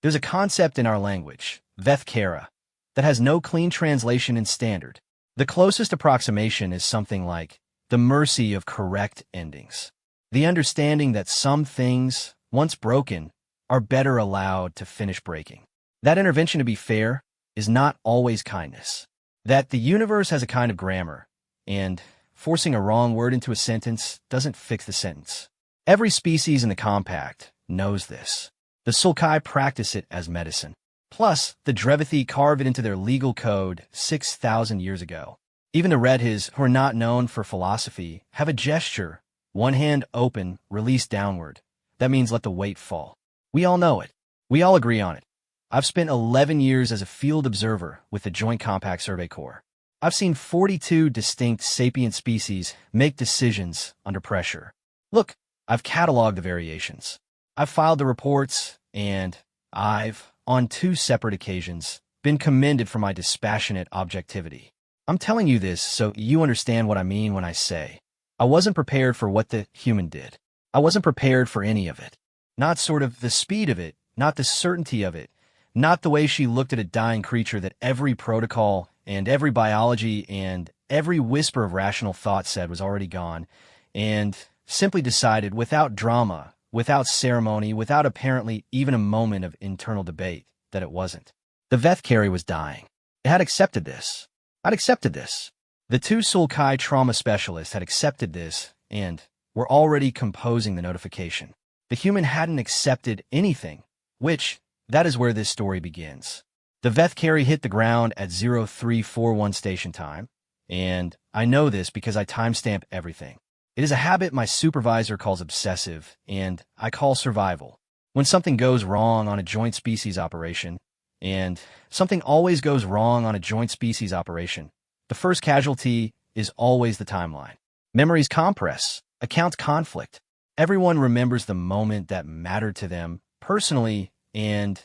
There's a concept in our language, Vethkara, that has no clean translation in standard. The closest approximation is something like the mercy of correct endings. The understanding that some things, once broken, are better allowed to finish breaking. That intervention, to be fair, is not always kindness. That the universe has a kind of grammar, and forcing a wrong word into a sentence doesn't fix the sentence. Every species in the compact knows this. The Sulkai practice it as medicine. Plus, the Drevithi carve it into their legal code 6,000 years ago. Even the Redhis, who are not known for philosophy, have a gesture, one hand open, release downward. That means let the weight fall. We all know it. We all agree on it. I've spent 11 years as a field observer with the Joint Compact Survey Corps. I've seen 42 distinct sapient species make decisions under pressure. Look, I've cataloged the variations. I've filed the reports, and I've, on 2 separate occasions, been commended for my dispassionate objectivity. I'm telling you this so you understand what I mean when I say I wasn't prepared for what the human did. I wasn't prepared for any of it. Not sort of the speed of it, not the certainty of it, not the way she looked at a dying creature that every protocol and every biology and every whisper of rational thought said was already gone, and simply decided without drama, without ceremony, without apparently even a moment of internal debate, that it wasn't. The Vethkari was dying. It had accepted this. I'd accepted this. The 2 Sulkai trauma specialists had accepted this and were already composing the notification. The human hadn't accepted anything, which, that is where this story begins. The Vethkari hit the ground at 0341 station time, and I know this because I timestamp everything. It is a habit my supervisor calls obsessive, and I call survival. When something goes wrong on a joint species operation, and something always goes wrong on a joint species operation, the first casualty is always the timeline. Memories compress, accounts conflict. Everyone remembers the moment that mattered to them personally, and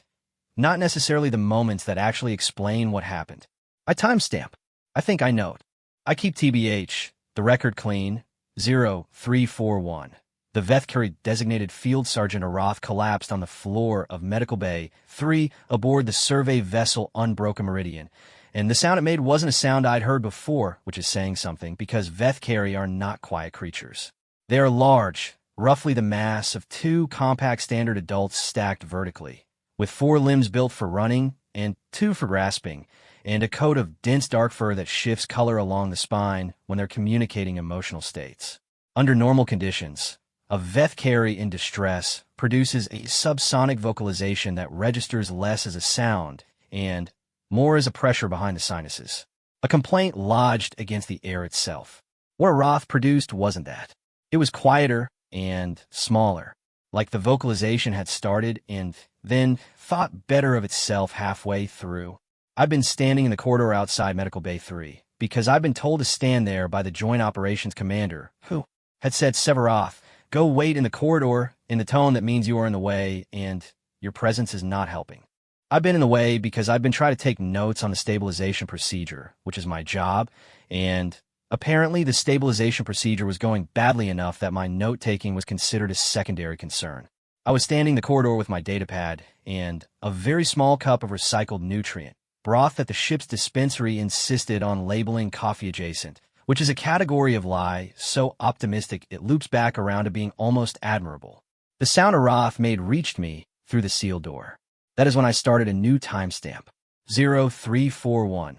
not necessarily the moments that actually explain what happened. I timestamp. I think I note. I keep TBH, the record clean, 0341. The Vethkari designated Field Sergeant Arath collapsed on the floor of Medical Bay 3 aboard the survey vessel Unbroken Meridian. And the sound it made wasn't a sound I'd heard before, which is saying something, because Vethkari are not quiet creatures. They are large, roughly the mass of 2 compact standard adults stacked vertically, with 4 limbs built for running and 2 for grasping, and a coat of dense dark fur that shifts color along the spine when they're communicating emotional states. Under normal conditions, a Vethkari in distress produces a subsonic vocalization that registers less as a sound and more as a pressure behind the sinuses. A complaint lodged against the air itself. What Arath produced wasn't that. It was quieter and smaller, like the vocalization had started and then thought better of itself halfway through. I've been standing in the corridor outside Medical Bay 3 because I've been told to stand there by the Joint Operations Commander, who had said, Severoth, go wait in the corridor in the tone that means you are in the way and your presence is not helping. I've been in the way because I've been trying to take notes on the stabilization procedure, which is my job, and apparently the stabilization procedure was going badly enough that my note-taking was considered a secondary concern. I was standing in the corridor with my datapad and a very small cup of recycled nutrient, broth that the ship's dispensary insisted on labeling coffee adjacent, which is a category of lie so optimistic it loops back around to being almost admirable. The sound Arath made reached me through the sealed door. That is when I started a new timestamp. 0341.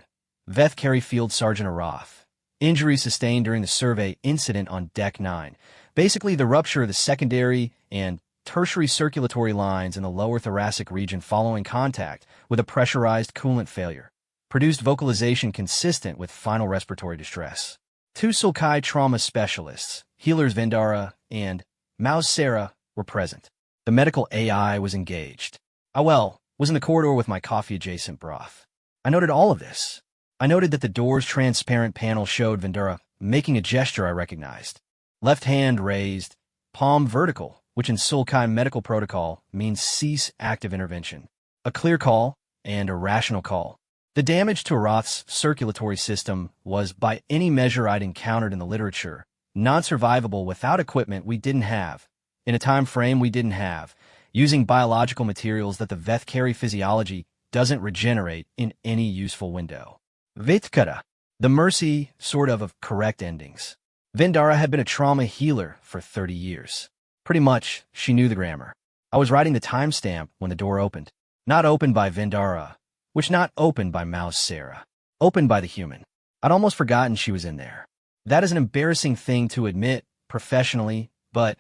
Vethkari Field Sergeant Arath. Injury sustained during the survey incident on Deck 9. Basically the rupture of the secondary and tertiary circulatory lines in the lower thoracic region following contact with a pressurized coolant failure. Produced vocalization consistent with final respiratory distress. 2 Sulkai trauma specialists, healers Vendara and Mouse Sarah, were present. The medical AI was engaged. I was in the corridor with my coffee-adjacent broth. I noted all of this. I noted that the door's transparent panel showed Vendara making a gesture I recognized. Left hand raised, palm vertical, which in Sulkai medical protocol means cease active intervention. A clear call and a rational call. The damage to Arath's circulatory system was, by any measure I'd encountered in the literature, non-survivable without equipment we didn't have, in a time frame we didn't have, using biological materials that the Vethkari physiology doesn't regenerate in any useful window. Vitkara, the mercy, sort of correct endings. Vindara had been a trauma healer for 30 years. Pretty much, she knew the grammar. I was writing the timestamp when the door opened. Not opened by Vindara, which not opened by Mouse Sarah. Opened by the human. I'd almost forgotten she was in there. That is an embarrassing thing to admit professionally, but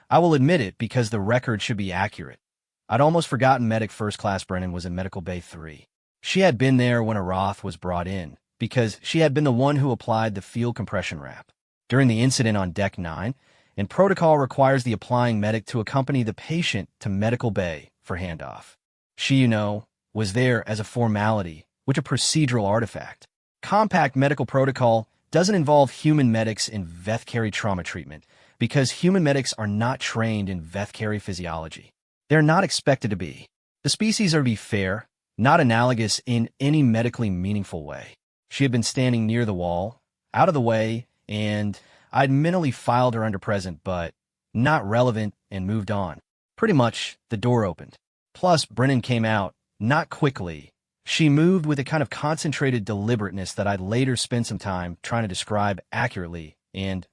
I will admit it because the record should be accurate. I'd almost forgotten Medic First Class Brennan was in Medical Bay 3. She had been there when Aroth was brought in, because she had been the one who applied the field compression wrap. During the incident on Deck 9, and protocol requires the applying medic to accompany the patient to Medical Bay for handoff. She, was there as a formality, which a procedural artifact. Compact medical protocol doesn't involve human medics in Vethkari trauma treatment, because human medics are not trained in Vethkari physiology. They're not expected to be. The species are, to be fair, not analogous in any medically meaningful way. She had been standing near the wall, out of the way, and I'd mentally filed her under present, but not relevant, and moved on. Pretty much, the door opened. Plus, Brennan came out, not quickly. She moved with a kind of concentrated deliberateness that I'd later spend some time trying to describe accurately, and,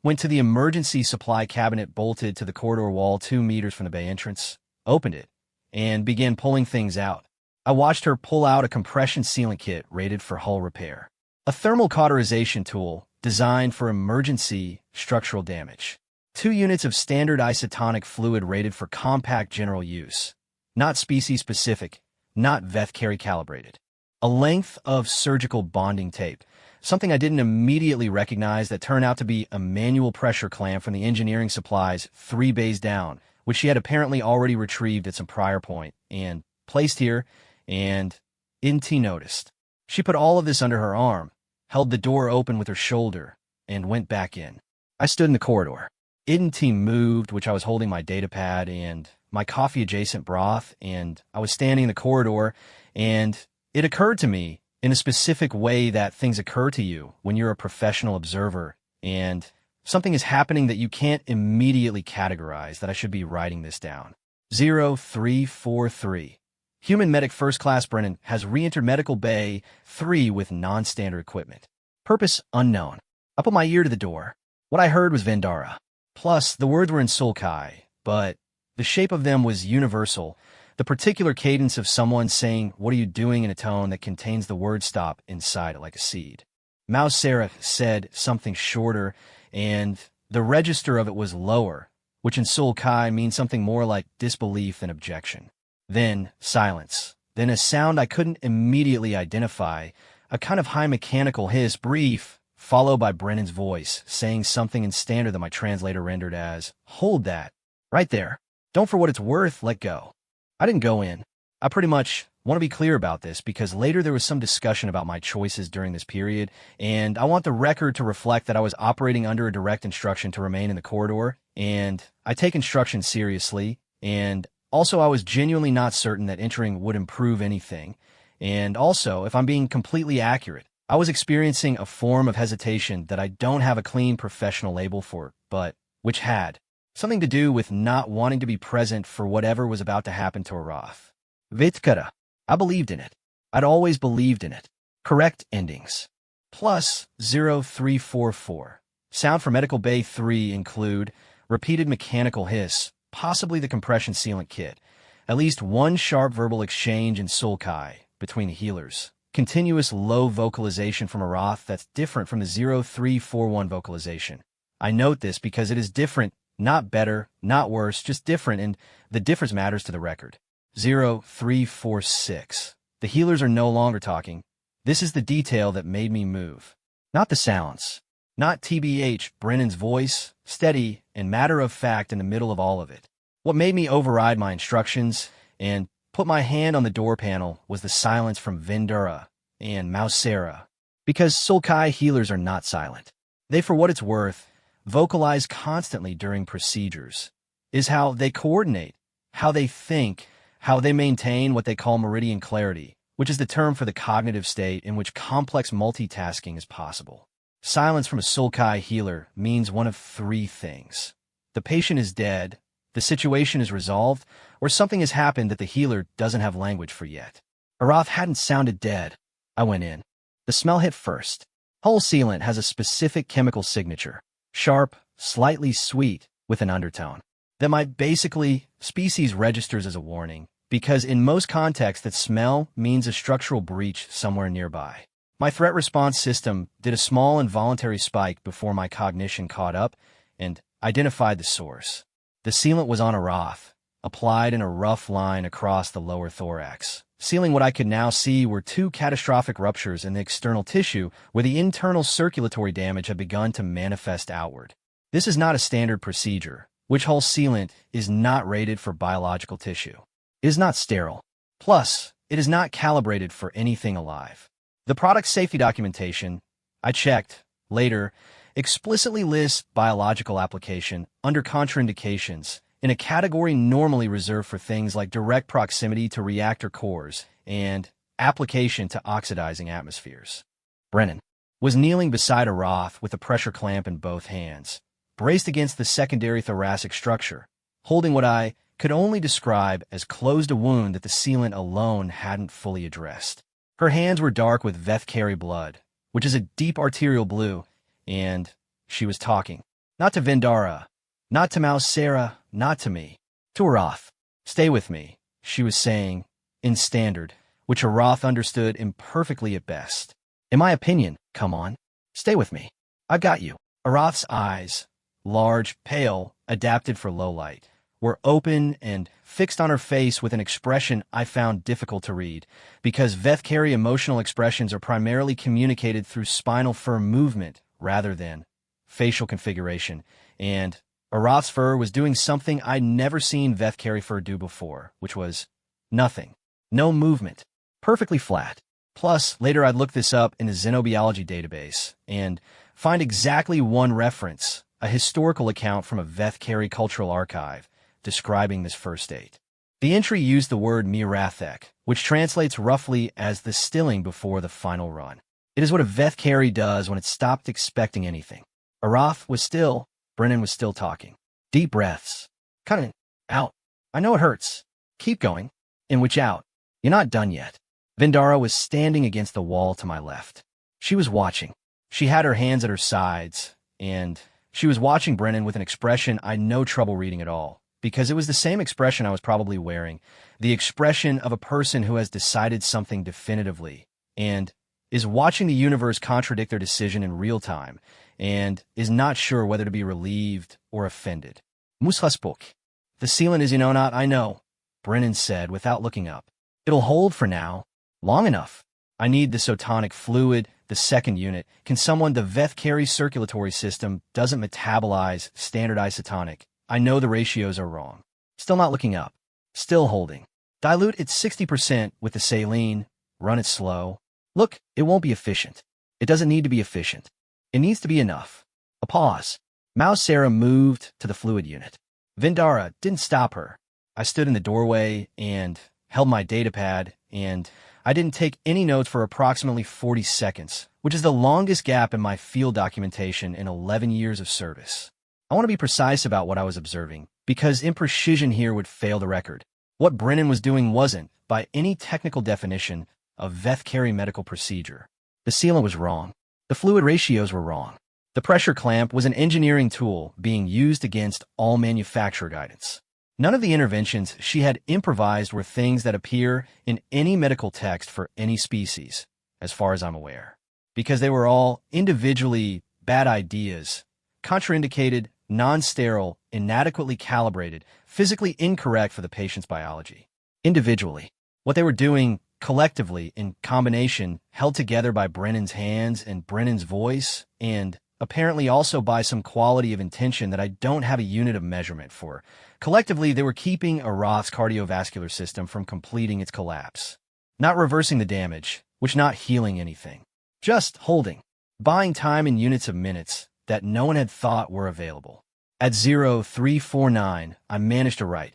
went to the emergency supply cabinet bolted to the corridor wall 2 meters from the bay entrance, opened it, and began pulling things out. I watched her pull out a compression sealant kit rated for hull repair. A thermal cauterization tool designed for emergency structural damage. 2 units of standard isotonic fluid rated for compact general use. Not species-specific, not Vethkari calibrated. A length of surgical bonding tape. Something I didn't immediately recognize that turned out to be a manual pressure clamp from the engineering supplies 3 bays down, which she had apparently already retrieved at some prior point, and placed here, and Inti noticed. She put all of this under her arm, held the door open with her shoulder, and went back in. I stood in the corridor. Inti moved, which I was holding my datapad and my coffee-adjacent broth, and I was standing in the corridor, and it occurred to me, in a specific way that things occur to you when you're a professional observer, and something is happening that you can't immediately categorize, that I should be writing this down. 0343. Human Medic First Class Brennan has re-entered Medical Bay 3 with non-standard equipment. Purpose unknown. I put my ear to the door. What I heard was Vendara. Plus, the words were in Sulkai, but the shape of them was universal. The particular cadence of someone saying, "What are you doing?" in a tone that contains the word stop inside it like a seed. Mouse Sarah said something shorter, and the register of it was lower, which in Sulkai means something more like disbelief than objection. Then silence. Then a sound I couldn't immediately identify, a kind of high mechanical hiss, brief, followed by Brennan's voice, saying something in standard that my translator rendered as, "Hold that. Right there. Don't for what it's worth let go." I didn't go in. I pretty much want to be clear about this because later there was some discussion about my choices during this period, and I want the record to reflect that I was operating under a direct instruction to remain in the corridor, and I take instructions seriously, and also I was genuinely not certain that entering would improve anything, and also, if I'm being completely accurate, I was experiencing a form of hesitation that I don't have a clean professional label for, but which had something to do with not wanting to be present for whatever was about to happen to Aroth. Vitkara. I believed in it. I'd always believed in it. Correct endings. Plus 0344. Sound for Medical Bay 3 include repeated mechanical hiss, possibly the compression sealant kit, at least one sharp verbal exchange in Sulkai between the healers, continuous low vocalization from Aroth that's different from the 0341 vocalization. I note this because it is different. Not better, not worse, just different, and the difference matters to the record. 0346. The healers are no longer talking. This is the detail that made me move. Not the sounds. Not TBH, Brennan's voice, steady and matter-of-fact in the middle of all of it. What made me override my instructions and put my hand on the door panel was the silence from Vendura and Mouse Sarah. Because Sulkai healers are not silent. They, for what it's worth, vocalize constantly during procedures, is how they coordinate, how they think, how they maintain what they call meridian clarity, which is the term for the cognitive state in which complex multitasking is possible. Silence from a Sulkai healer means one of 3 things. The patient is dead, The situation is resolved, or something has happened that the healer doesn't have language for yet. Arath hadn't sounded dead. I went in. The smell hit first. Hull sealant has a specific chemical signature. Sharp, slightly sweet, with an undertone. That might basically, species registers as a warning, because in most contexts that smell means a structural breach somewhere nearby. My threat response system did a small involuntary spike before my cognition caught up and identified the source. The sealant was on Arath, applied in a rough line across the lower thorax, sealing what I could now see were two catastrophic ruptures in the external tissue where the internal circulatory damage had begun to manifest outward. This is not a standard procedure, which Hull sealant is not rated for biological tissue. It is not sterile. Plus, it is not calibrated for anything alive. The product's safety documentation, I checked later, explicitly lists biological application under contraindications in a category normally reserved for things like direct proximity to reactor cores and application to oxidizing atmospheres. Brennan was kneeling beside Arath with a pressure clamp in both hands, braced against the secondary thoracic structure, holding what I could only describe as closed a wound that the sealant alone hadn't fully addressed. Her hands were dark with Vethkari blood, which is a deep arterial blue, and she was talking. Not to Vendara, not to Mouse Sarah, not to me. To Arath. Stay with me, she was saying, in standard, which Arath understood imperfectly at best. In my opinion, come on, stay with me. I've got you. Arath's eyes, large, pale, adapted for low light, were open and fixed on her face with an expression I found difficult to read, because Vethkari emotional expressions are primarily communicated through spinal fur movement rather than facial configuration, and Arath's fur was doing something I'd never seen Vethkari fur do before, which was nothing. No movement. Perfectly flat. Plus, later I'd look this up in the xenobiology database and find exactly one reference, a historical account from a Vethkari cultural archive, describing this fur state. The entry used the word mirathek, which translates roughly as the stilling before the final run. It is what a Vethkari does when it stopped expecting anything. Arath was still, Brennan was still talking. Deep breaths. Kind of out. I know it hurts. Keep going. In which out. You're not done yet. Vendara was standing against the wall to my left. She was watching. She had her hands at her sides, and she was watching Brennan with an expression I had no trouble reading at all, because it was the same expression I was probably wearing, the expression of a person who has decided something definitively, and is watching the universe contradict their decision in real time, and is not sure whether to be relieved or offended. Mushaspuk. The sealant is not, I know, Brennan said without looking up. It'll hold for now. Long enough. I need the sotonic fluid, the second unit. Can someone, the Vethkari circulatory system doesn't metabolize standard isotonic. I know the ratios are wrong. Still not looking up. Still holding. Dilute it 60% with the saline. Run it slow. Look, it won't be efficient. It doesn't need to be efficient. It needs to be enough. A pause. Mouse Sarah moved to the fluid unit. Vendara didn't stop her. I stood in the doorway and held my datapad, and I didn't take any notes for approximately 40 seconds, which is the longest gap in my field documentation in 11 years of service. I want to be precise about what I was observing, because imprecision here would fail the record. What Brennan was doing wasn't, by any technical definition, a Vethkari medical procedure. The sealant was wrong. The fluid ratios were wrong. The pressure clamp was an engineering tool being used against all manufacturer guidance. None of the interventions she had improvised were things that appear in any medical text for any species, as far as I'm aware, because they were all individually bad ideas, contraindicated, non-sterile, inadequately calibrated, physically incorrect for the patient's biology. Individually, what they were doing collectively in combination, held together by Brennan's hands and Brennan's voice, and apparently also by some quality of intention that I don't have a unit of measurement for. Collectively, they were keeping Arath's cardiovascular system from completing its collapse. Not reversing the damage, which not healing anything. Just holding. Buying time in units of minutes that no one had thought were available. At 0349, I managed to write.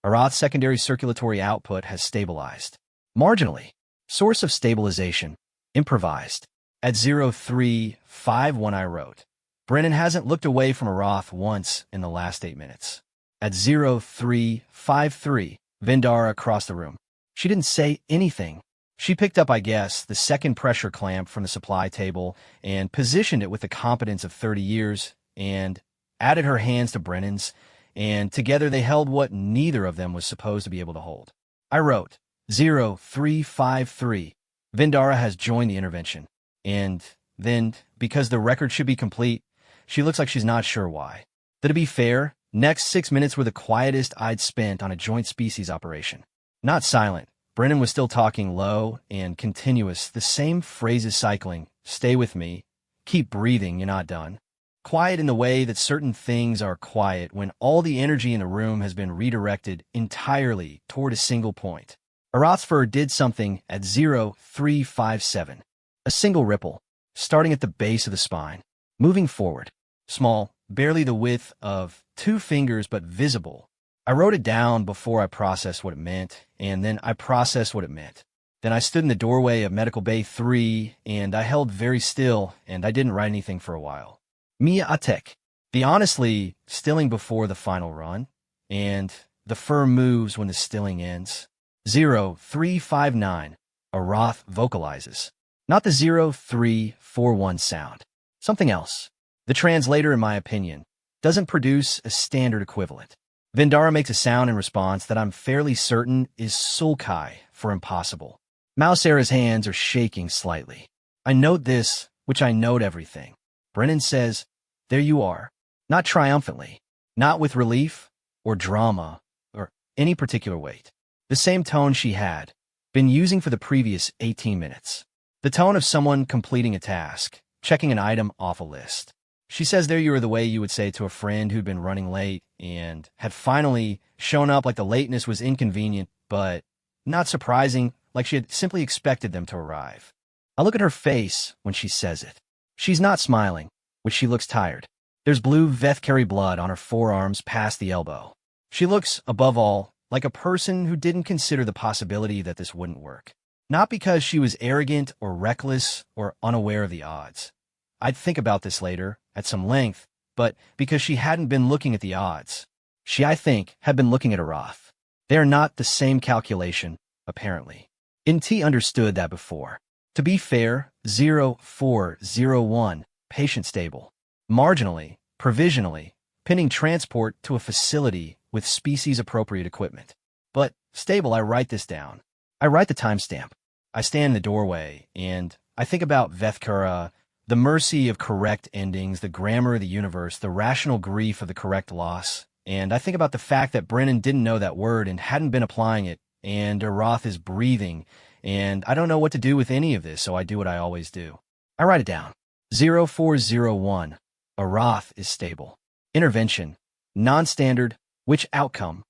Arath's secondary circulatory output has stabilized. Marginally. Source of stabilization. Improvised. At 0351 I wrote. Brennan hasn't looked away from Arath once in the last 8 minutes. At 0353, Vendara crossed the room. She didn't say anything. She picked up, I guess, the second pressure clamp from the supply table and positioned it with the competence of 30 years and added her hands to Brennan's, and together they held what neither of them was supposed to be able to hold. I wrote, 0353. Vendara has joined the intervention. And then, because the record should be complete, she looks like she's not sure why. But to be fair, next 6 minutes were the quietest I'd spent on a joint species operation. Not silent. Brennan was still talking low and continuous, the same phrases cycling. Stay with me. Keep breathing, you're not done. Quiet in the way that certain things are quiet when all the energy in the room has been redirected entirely toward a single point. Arathfer did something at 0357. A single ripple, starting at the base of the spine, moving forward. Small, barely the width of 2 fingers, but visible. I wrote it down before I processed what it meant, and then I processed what it meant. Then I stood in the doorway of Medical Bay 3, and I held very still, and I didn't write anything for a while. Mia Atek. The honestly stilling before the final run, and the firm moves when the stilling ends. 0359. Arath vocalizes. Not the 0341 sound. Something else. The translator, in my opinion, doesn't produce a standard equivalent. Vendara makes a sound in response that I'm fairly certain is Sulkai for impossible. Mousera's hands are shaking slightly. I note this, which I note everything. Brennan says, there you are. Not triumphantly. Not with relief or drama or any particular weight. The same tone she had been using for the previous 18 minutes. The tone of someone completing a task, checking an item off a list. She says there you are the way you would say to a friend who'd been running late and had finally shown up, like the lateness was inconvenient, but not surprising, like she had simply expected them to arrive. I look at her face when she says it. She's not smiling, which she looks tired. There's blue Vethkari blood on her forearms past the elbow. She looks, above all, like a person who didn't consider the possibility that this wouldn't work. Not because she was arrogant or reckless or unaware of the odds. I'd think about this later, at some length, but because she hadn't been looking at the odds. She, I think, had been looking at Arath. They are not the same calculation, apparently. NT understood that before. To be fair, 0401, patient stable. Marginally, provisionally, pinning transport to a facility with species-appropriate equipment. But stable, I write this down. I write the timestamp. I stand in the doorway, and I think about Vethkara, the mercy of correct endings, the grammar of the universe, the rational grief of the correct loss. And I think about the fact that Brennan didn't know that word and hadn't been applying it, and Arath is breathing, and I don't know what to do with any of this, so I do what I always do. I write it down. 0401. Arath is stable. Intervention. Non-standard. Which outcome?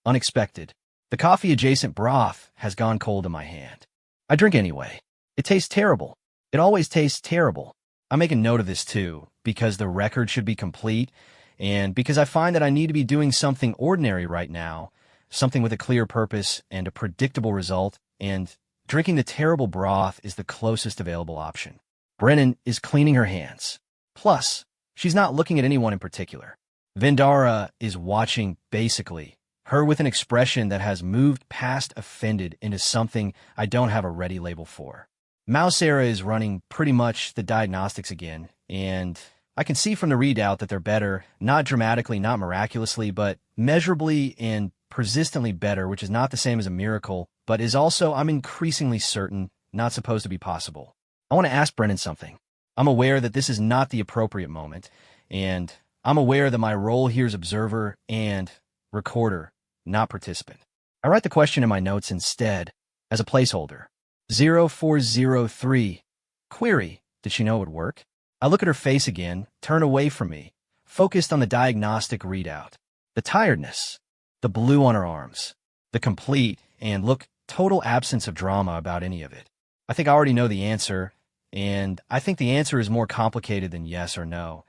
Unexpected. The coffee-adjacent broth has gone cold in my hand. I drink anyway. It tastes terrible. It always tastes terrible. I make a note of this too, because the record should be complete, and because I find that I need to be doing something ordinary right now, something with a clear purpose and a predictable result, and drinking the terrible broth is the closest available option. Brennan is cleaning her hands. Plus, she's not looking at anyone in particular. Vendara is watching, basically, her with an expression that has moved past offended into something I don't have a ready label for. Mousera is running pretty much the diagnostics again, and I can see from the readout that they're better, not dramatically, not miraculously, but measurably and persistently better, which is not the same as a miracle, but is also, I'm increasingly certain, not supposed to be possible. I want to ask Brennan something. I'm aware that this is not the appropriate moment, and I'm aware that my role here is observer and recorder, not participant. I write the question in my notes instead, as a placeholder. 0403. Query, did she know it would work? I look at her face again, turn away from me, focused on the diagnostic readout. The tiredness, the blue on her arms, the complete and look total absence of drama about any of it. I think I already know the answer, and I think the answer is more complicated than yes or no.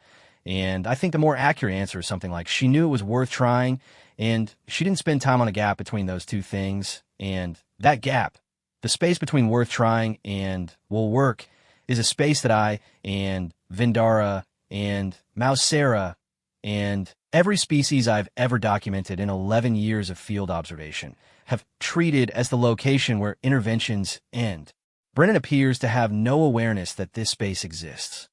And I think the more accurate answer is something like she knew it was worth trying, and she didn't spend time on a gap between those two things, and that gap, the space between worth trying and will work, is a space that I and Vendara and Mousera and every species I've ever documented in 11 years of field observation have treated as the location where interventions end. Brennan appears to have no awareness that this space exists.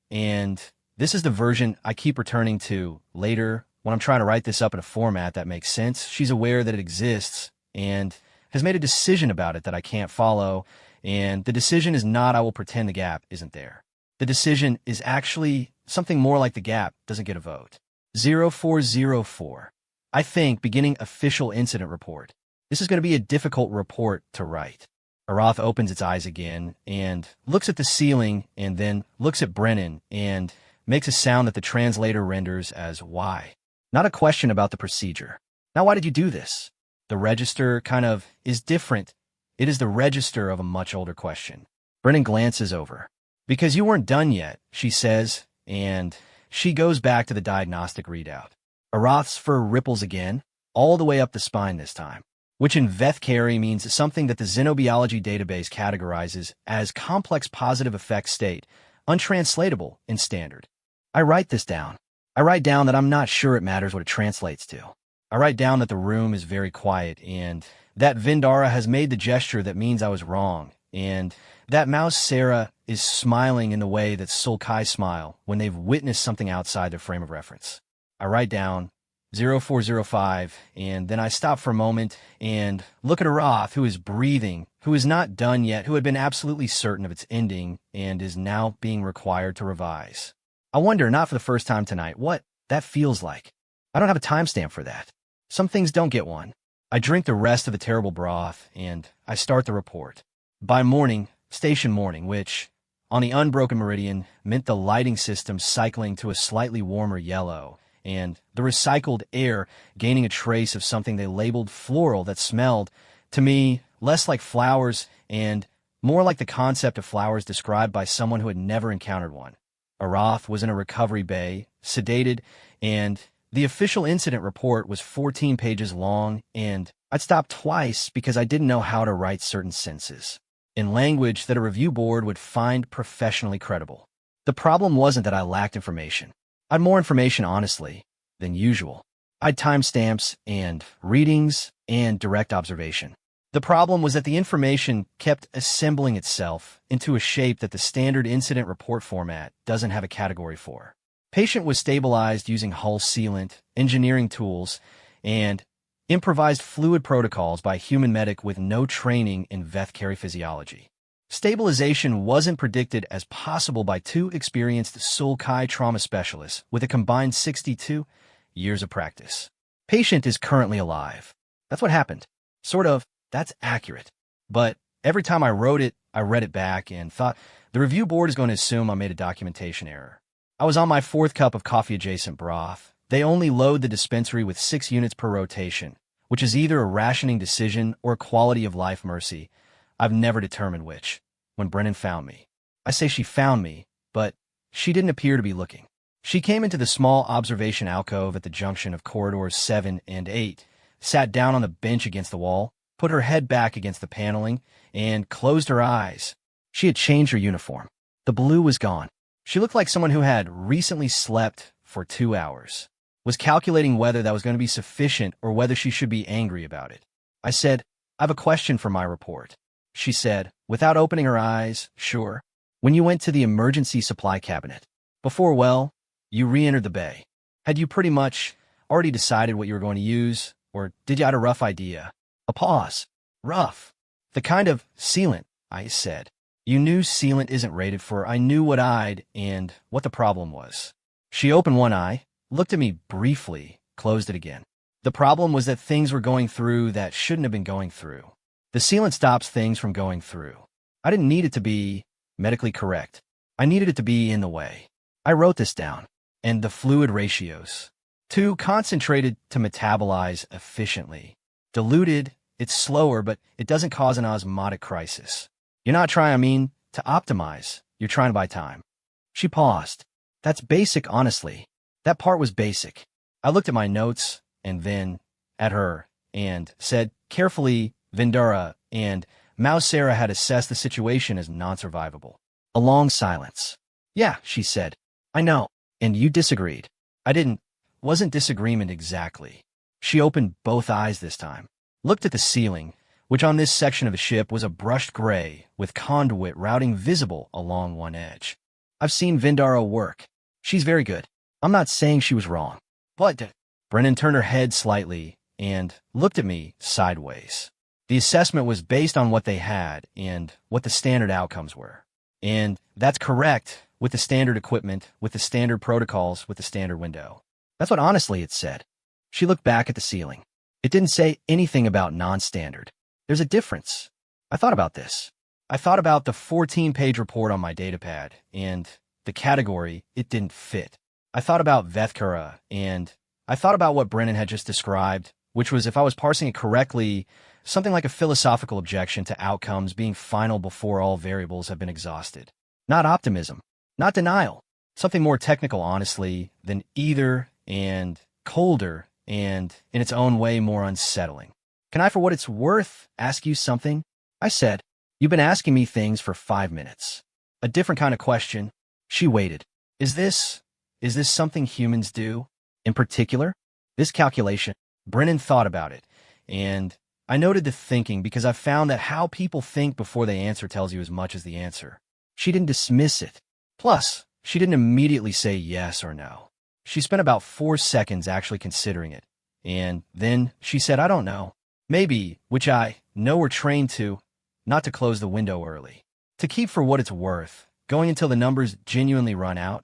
And this is the version I keep returning to later when I'm trying to write this up in a format that makes sense. She's aware that it exists and has made a decision about it that I can't follow, and the decision is not I will pretend the gap isn't there. The decision is actually something more like the gap doesn't get a vote. 0404. I think beginning official incident report. This is going to be a difficult report to write. Aroth opens its eyes again and looks at the ceiling and then looks at Brennan and makes a sound that the translator renders as why. Not a question about the procedure. Now, why did you do this? The register kind of is different. It is the register of a much older question. Brennan glances over. Because you weren't done yet, she says, and she goes back to the diagnostic readout. Aroth's fur ripples again, all the way up the spine this time, which in Vethkari means something that the xenobiology database categorizes as complex positive effect state, untranslatable in standard. I write this down. I write down that I'm not sure it matters what it translates to. I write down that the room is very quiet and that Vindara has made the gesture that means I was wrong, and that Mouse Sarah is smiling in the way that Sulkai smile when they've witnessed something outside their frame of reference. I write down 0405, and then I stop for a moment and look at Aroth, who is breathing, who is not done yet, who had been absolutely certain of its ending and is now being required to revise. I wonder, not for the first time tonight, what that feels like. I don't have a timestamp for that. Some things don't get one. I drink the rest of the terrible broth, and I start the report. By morning, station morning, which, on the unbroken meridian, meant the lighting system cycling to a slightly warmer yellow, and the recycled air gaining a trace of something they labeled floral that smelled, to me, less like flowers and more like the concept of flowers described by someone who had never encountered one. Aroth was in a recovery bay, sedated, and the official incident report was 14 pages long, and I'd stopped twice because I didn't know how to write certain sentences in language that a review board would find professionally credible. The problem wasn't that I lacked information. I'd more information, honestly, than usual. I'd timestamps and readings and direct observation. The problem was that the information kept assembling itself into a shape that the standard incident report format doesn't have a category for. Patient was stabilized using hull sealant, engineering tools, and improvised fluid protocols by a human medic with no training in Vethkari physiology. Stabilization wasn't predicted as possible by two experienced Sulkai trauma specialists with a combined 62 years of practice. Patient is currently alive. That's what happened. Sort of. That's accurate. But every time I wrote it, I read it back and thought, the review board is going to assume I made a documentation error. I was on my fourth cup of coffee-adjacent broth. They only load the dispensary with 6 units per rotation, which is either a rationing decision or a quality-of-life mercy. I've never determined which. When Brennan found me. I say she found me, but she didn't appear to be looking. She came into the small observation alcove at the junction of corridors 7 and 8, sat down on the bench against the wall, put her head back against the paneling, and closed her eyes. She had changed her uniform. The blue was gone. She looked like someone who had recently slept for 2 hours, was calculating whether that was going to be sufficient or whether she should be angry about it. I said, I have a question for my report. She said, without opening her eyes, sure. When you went to the emergency supply cabinet, before, well, you re-entered the bay. Had you pretty much already decided what you were going to use, or did you have a rough idea? A pause. Rough. The kind of sealant, I said. You knew sealant isn't rated for I knew what I'd and what the problem was. She opened one eye, looked at me briefly, closed it again. The problem was that things were going through that shouldn't have been going through. The sealant stops things from going through. I didn't need it to be medically correct. I needed it to be in the way. I wrote this down. And the fluid ratios. Too concentrated to metabolize efficiently. Diluted, it's slower, but it doesn't cause an osmotic crisis. You're not trying, to optimize. You're trying to buy time. She paused. That's basic, honestly. That part was basic. I looked at my notes, and then at her, and said, carefully, Vindara and Mouse Sarah had assessed the situation as non-survivable. A long silence. Yeah, she said. I know. And you disagreed. Wasn't disagreement exactly. She opened both eyes this time, looked at the ceiling, which on this section of the ship was a brushed gray with conduit routing visible along one edge. I've seen Vindara work. She's very good. I'm not saying she was wrong. But Brennan turned her head slightly and looked at me sideways. The assessment was based on what they had and what the standard outcomes were. And that's correct with the standard equipment, with the standard protocols, with the standard window. That's what honestly it said. She looked back at the ceiling. It didn't say anything about non-standard. There's a difference. I thought about this. I thought about the 14-page report on my datapad and the category it didn't fit. I thought about Vethkura and I thought about what Brennan had just described, which was, if I was parsing it correctly, something like a philosophical objection to outcomes being final before all variables have been exhausted. Not optimism, not denial, something more technical, honestly, than either, and colder, and in its own way more unsettling. Can I, for what it's worth, ask you something? I said. You've been asking me things for 5 minutes. A different kind of question. She waited. Is this something humans do? In particular, this calculation. Brennan thought about it, and I noted the thinking because I found that how people think before they answer tells you as much as the answer. She didn't dismiss it. Plus, she didn't immediately say yes or no. She spent about 4 seconds actually considering it, and then she said, I don't know. Maybe, which I know we're trained to, not to close the window early. To keep for what it's worth, going until the numbers genuinely run out,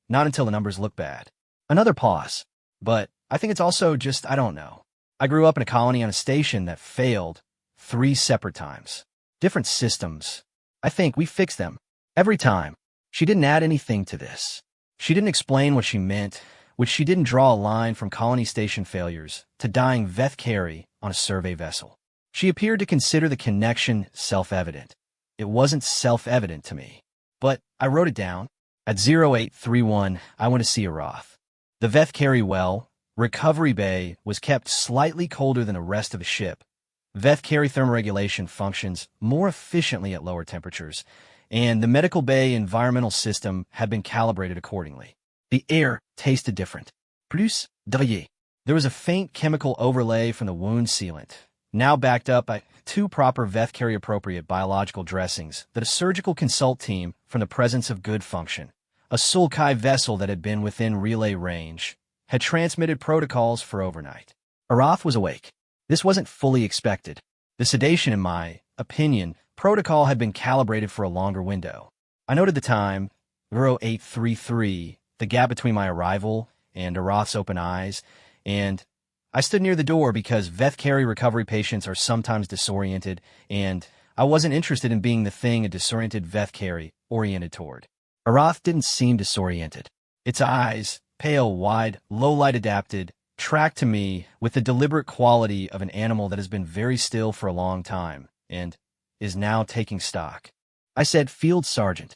not until the numbers look bad. Another pause. But I think it's also just, I don't know. I grew up in a colony on a station that failed 3 separate times. Different systems. I think we fixed them. Every time. She didn't add anything to this. She didn't explain what she meant, which she didn't draw a line from colony station failures to dying Veth on a survey vessel. She appeared to consider the connection self-evident. It wasn't self-evident to me. But I wrote it down. At 0831, I went to see Aroth. The Veth well, recovery bay, was kept slightly colder than the rest of the ship. Veth thermoregulation functions more efficiently at lower temperatures, and the medical bay environmental system had been calibrated accordingly. The air tasted different. Plus, there was a faint chemical overlay from the wound sealant, now backed up by 2 proper Veth appropriate biological dressings that a surgical consult team from the presence of good function, a Sulkai vessel that had been within relay range, had transmitted protocols for overnight. Aroth was awake. This wasn't fully expected. The sedation, in my opinion, protocol had been calibrated for a longer window. I noted the time, 0833, the gap between my arrival and Aroth's open eyes, and I stood near the door because Veth recovery patients are sometimes disoriented, and I wasn't interested in being the thing a disoriented Veth oriented toward. Aroth didn't seem disoriented. Its eyes, pale, wide, low-light adapted, tracked to me with the deliberate quality of an animal that has been very still for a long time and is now taking stock. I said, Field Sergeant.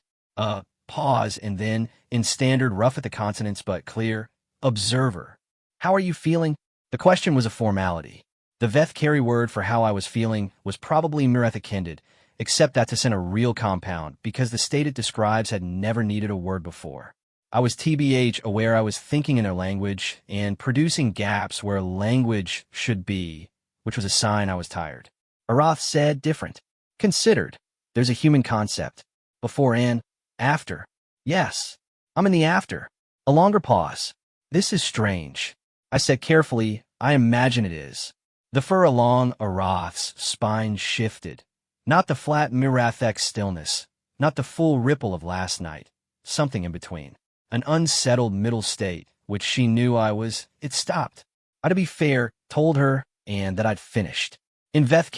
Pause, and then, in standard rough at the consonants but clear, Observer. How are you feeling? The question was a formality. The Veth word for how I was feeling was probably Mirethakinded, except that to send a real compound because the state it describes had never needed a word before. I was TBH aware I was thinking in their language and producing gaps where language should be, which was a sign I was tired. Aroth said different. Considered. There's a human concept. Before and after. Yes. I'm in the after. A longer pause. This is strange. I said carefully, I imagine it is. The fur along Aroth's spine shifted. Not the flat Mirathek stillness. Not the full ripple of last night. Something in between. An unsettled middle state, which she knew I was. It stopped. I, to be fair, told her, and that I'd finished. In Veth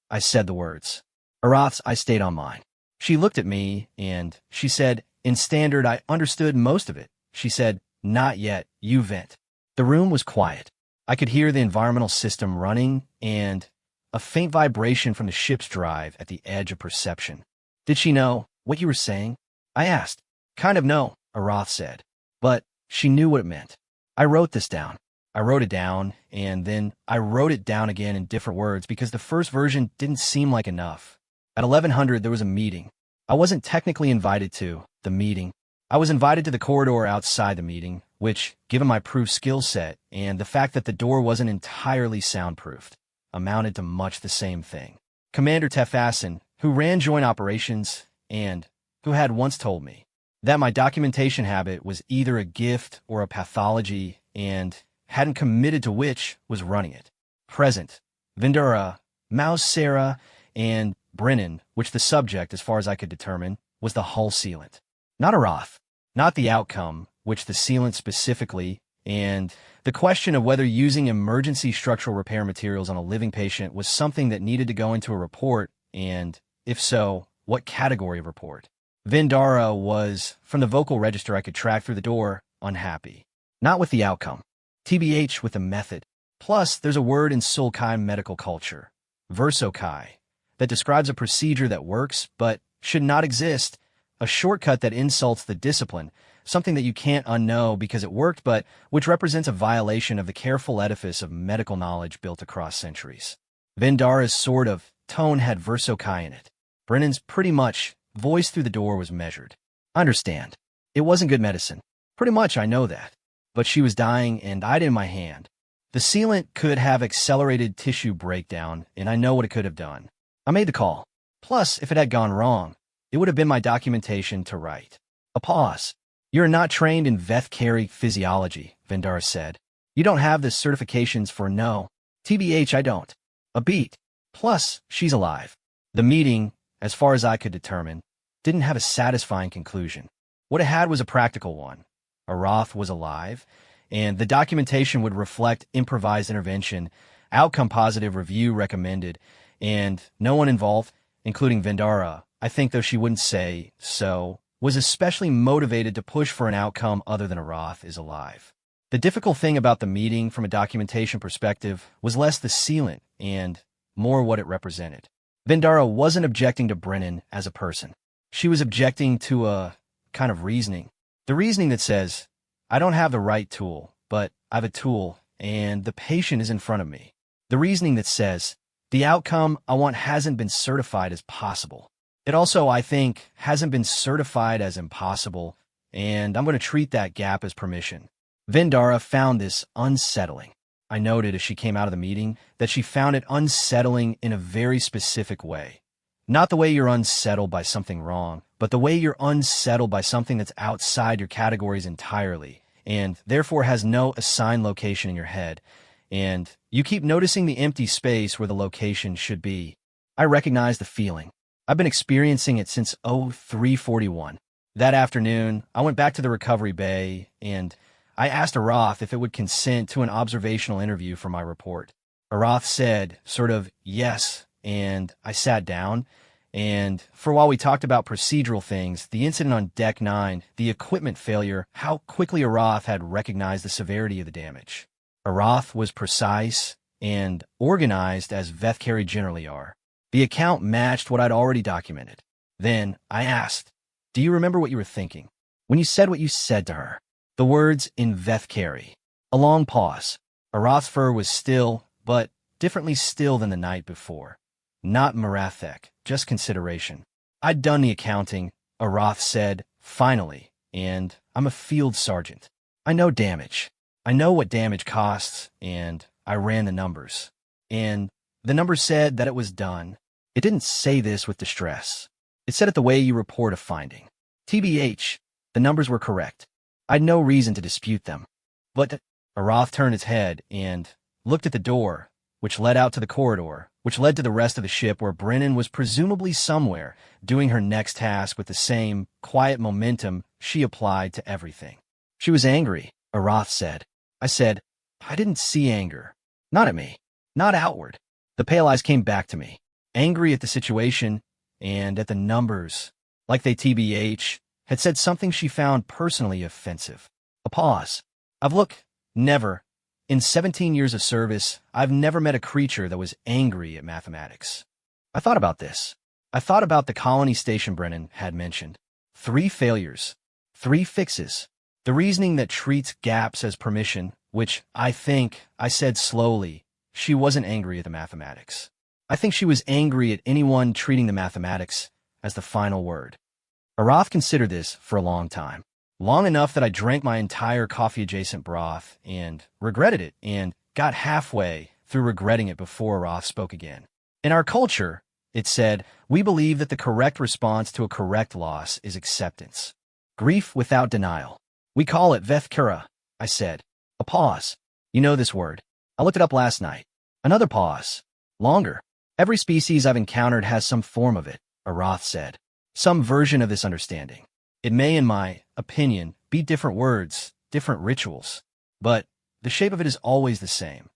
I said the words. Aroth's, I stayed on mine. She looked at me, and she said, in standard, I understood most of it. She said, not yet, you vent. The room was quiet. I could hear the environmental system running, and a faint vibration from the ship's drive at the edge of perception. Did she know what you were saying? I asked. Kind of no, Aroth said. But she knew what it meant. I wrote this down. I wrote it down, and then I wrote it down again in different words because the first version didn't seem like enough. At 1100, there was a meeting. I wasn't technically invited to the meeting. I was invited to the corridor outside the meeting, which, given my proof skill set and the fact that the door wasn't entirely soundproofed, amounted to much the same thing. Commander Tefassin, who ran joint operations and who had once told me that my documentation habit was either a gift or a pathology and hadn't committed to which was running it. Present, Vendura, Mouse Sarah, and Brennan, which the subject, as far as I could determine, was the hull sealant. Not Aroth, not the outcome, which the sealant specifically, and the question of whether using emergency structural repair materials on a living patient was something that needed to go into a report, and, if so, what category of report. Vendara was, from the vocal register I could track through the door, unhappy. Not with the outcome. TBH with the method. Plus, there's a word in Sulkai medical culture, versokai, that describes a procedure that works but should not exist, a shortcut that insults the discipline, something that you can't unknow because it worked but which represents a violation of the careful edifice of medical knowledge built across centuries. Vendara's sort of tone had versokai in it. Brennan's pretty much voice through the door was measured. I understand. It wasn't good medicine. Pretty much I know that. But she was dying and I'd in my hand. The sealant could have accelerated tissue breakdown, and I know what it could have done. I made the call. Plus, if it had gone wrong, it would have been my documentation to write. A pause. You're not trained in Vethkari physiology, Vendara said. You don't have the certifications for no. TBH, I don't. A beat. Plus, she's alive. The meeting, as far as I could determine, didn't have a satisfying conclusion. What it had was a practical one. Aroth was alive, and the documentation would reflect improvised intervention, outcome positive review recommended, and no one involved, including Vendara, I think though she wouldn't say so, was especially motivated to push for an outcome other than Aroth is alive. The difficult thing about the meeting from a documentation perspective was less the sealant and more what it represented. Vendara wasn't objecting to Brennan as a person. She was objecting to a kind of reasoning. The reasoning that says, I don't have the right tool, but I have a tool, and the patient is in front of me. The reasoning that says, the outcome I want hasn't been certified as possible. It also, I think, hasn't been certified as impossible, and I'm going to treat that gap as permission. Vendara found this unsettling. I noted as she came out of the meeting that she found it unsettling in a very specific way. Not the way you're unsettled by something wrong, but the way you're unsettled by something that's outside your categories entirely, and therefore has no assigned location in your head, and you keep noticing the empty space where the location should be. I recognize the feeling. I've been experiencing it since 0341. That afternoon, I went back to the recovery bay, and I asked Aroth if it would consent to an observational interview for my report. Aroth said, sort of, yes, and I sat down, and for a while we talked about procedural things, the incident on Deck 9, the equipment failure, how quickly Aroth had recognized the severity of the damage. Aroth was precise and organized as Vethkari generally are. The account matched what I'd already documented. Then I asked, do you remember what you were thinking when you said what you said to her? The words in Vethkari. A long pause. Aroth's fur was still, but differently still than the night before. Not Marathek, just consideration. I'd done the accounting, Aroth said, finally, and I'm a field sergeant. I know damage. I know what damage costs, and I ran the numbers. And the numbers said that it was done. It didn't say this with distress. It said it the way you report a finding. TBH, the numbers were correct. I'd no reason to dispute them. But Aroth turned his head and looked at the door, which led out to the corridor, which led to the rest of the ship where Brennan was presumably somewhere, doing her next task with the same quiet momentum she applied to everything. She was angry, Aroth said. I said, I didn't see anger. Not at me. Not outward. The pale eyes came back to me, angry at the situation and at the numbers, like they TBH had said something she found personally offensive. A pause. Never. In 17 years of service, I've never met a creature that was angry at mathematics. I thought about this. I thought about the colony station Brennan had mentioned. 3 failures. 3 fixes. The reasoning that treats gaps as permission, which I think I said slowly. She wasn't angry at the mathematics. I think she was angry at anyone treating the mathematics as the final word. Aroth considered this for a long time. long enough that I drank my entire coffee-adjacent broth and regretted it and got halfway through regretting it before Roth spoke again. In our culture, it said, we believe that the correct response to a correct loss is acceptance. Grief without denial. We call it vethkura, I said. A pause. You know this word. I looked it up last night. Another pause. Longer. Every species I've encountered has some form of it, Arath said. Some version of this understanding. It may, in my opinion, be different words, different rituals, but the shape of it is always the same.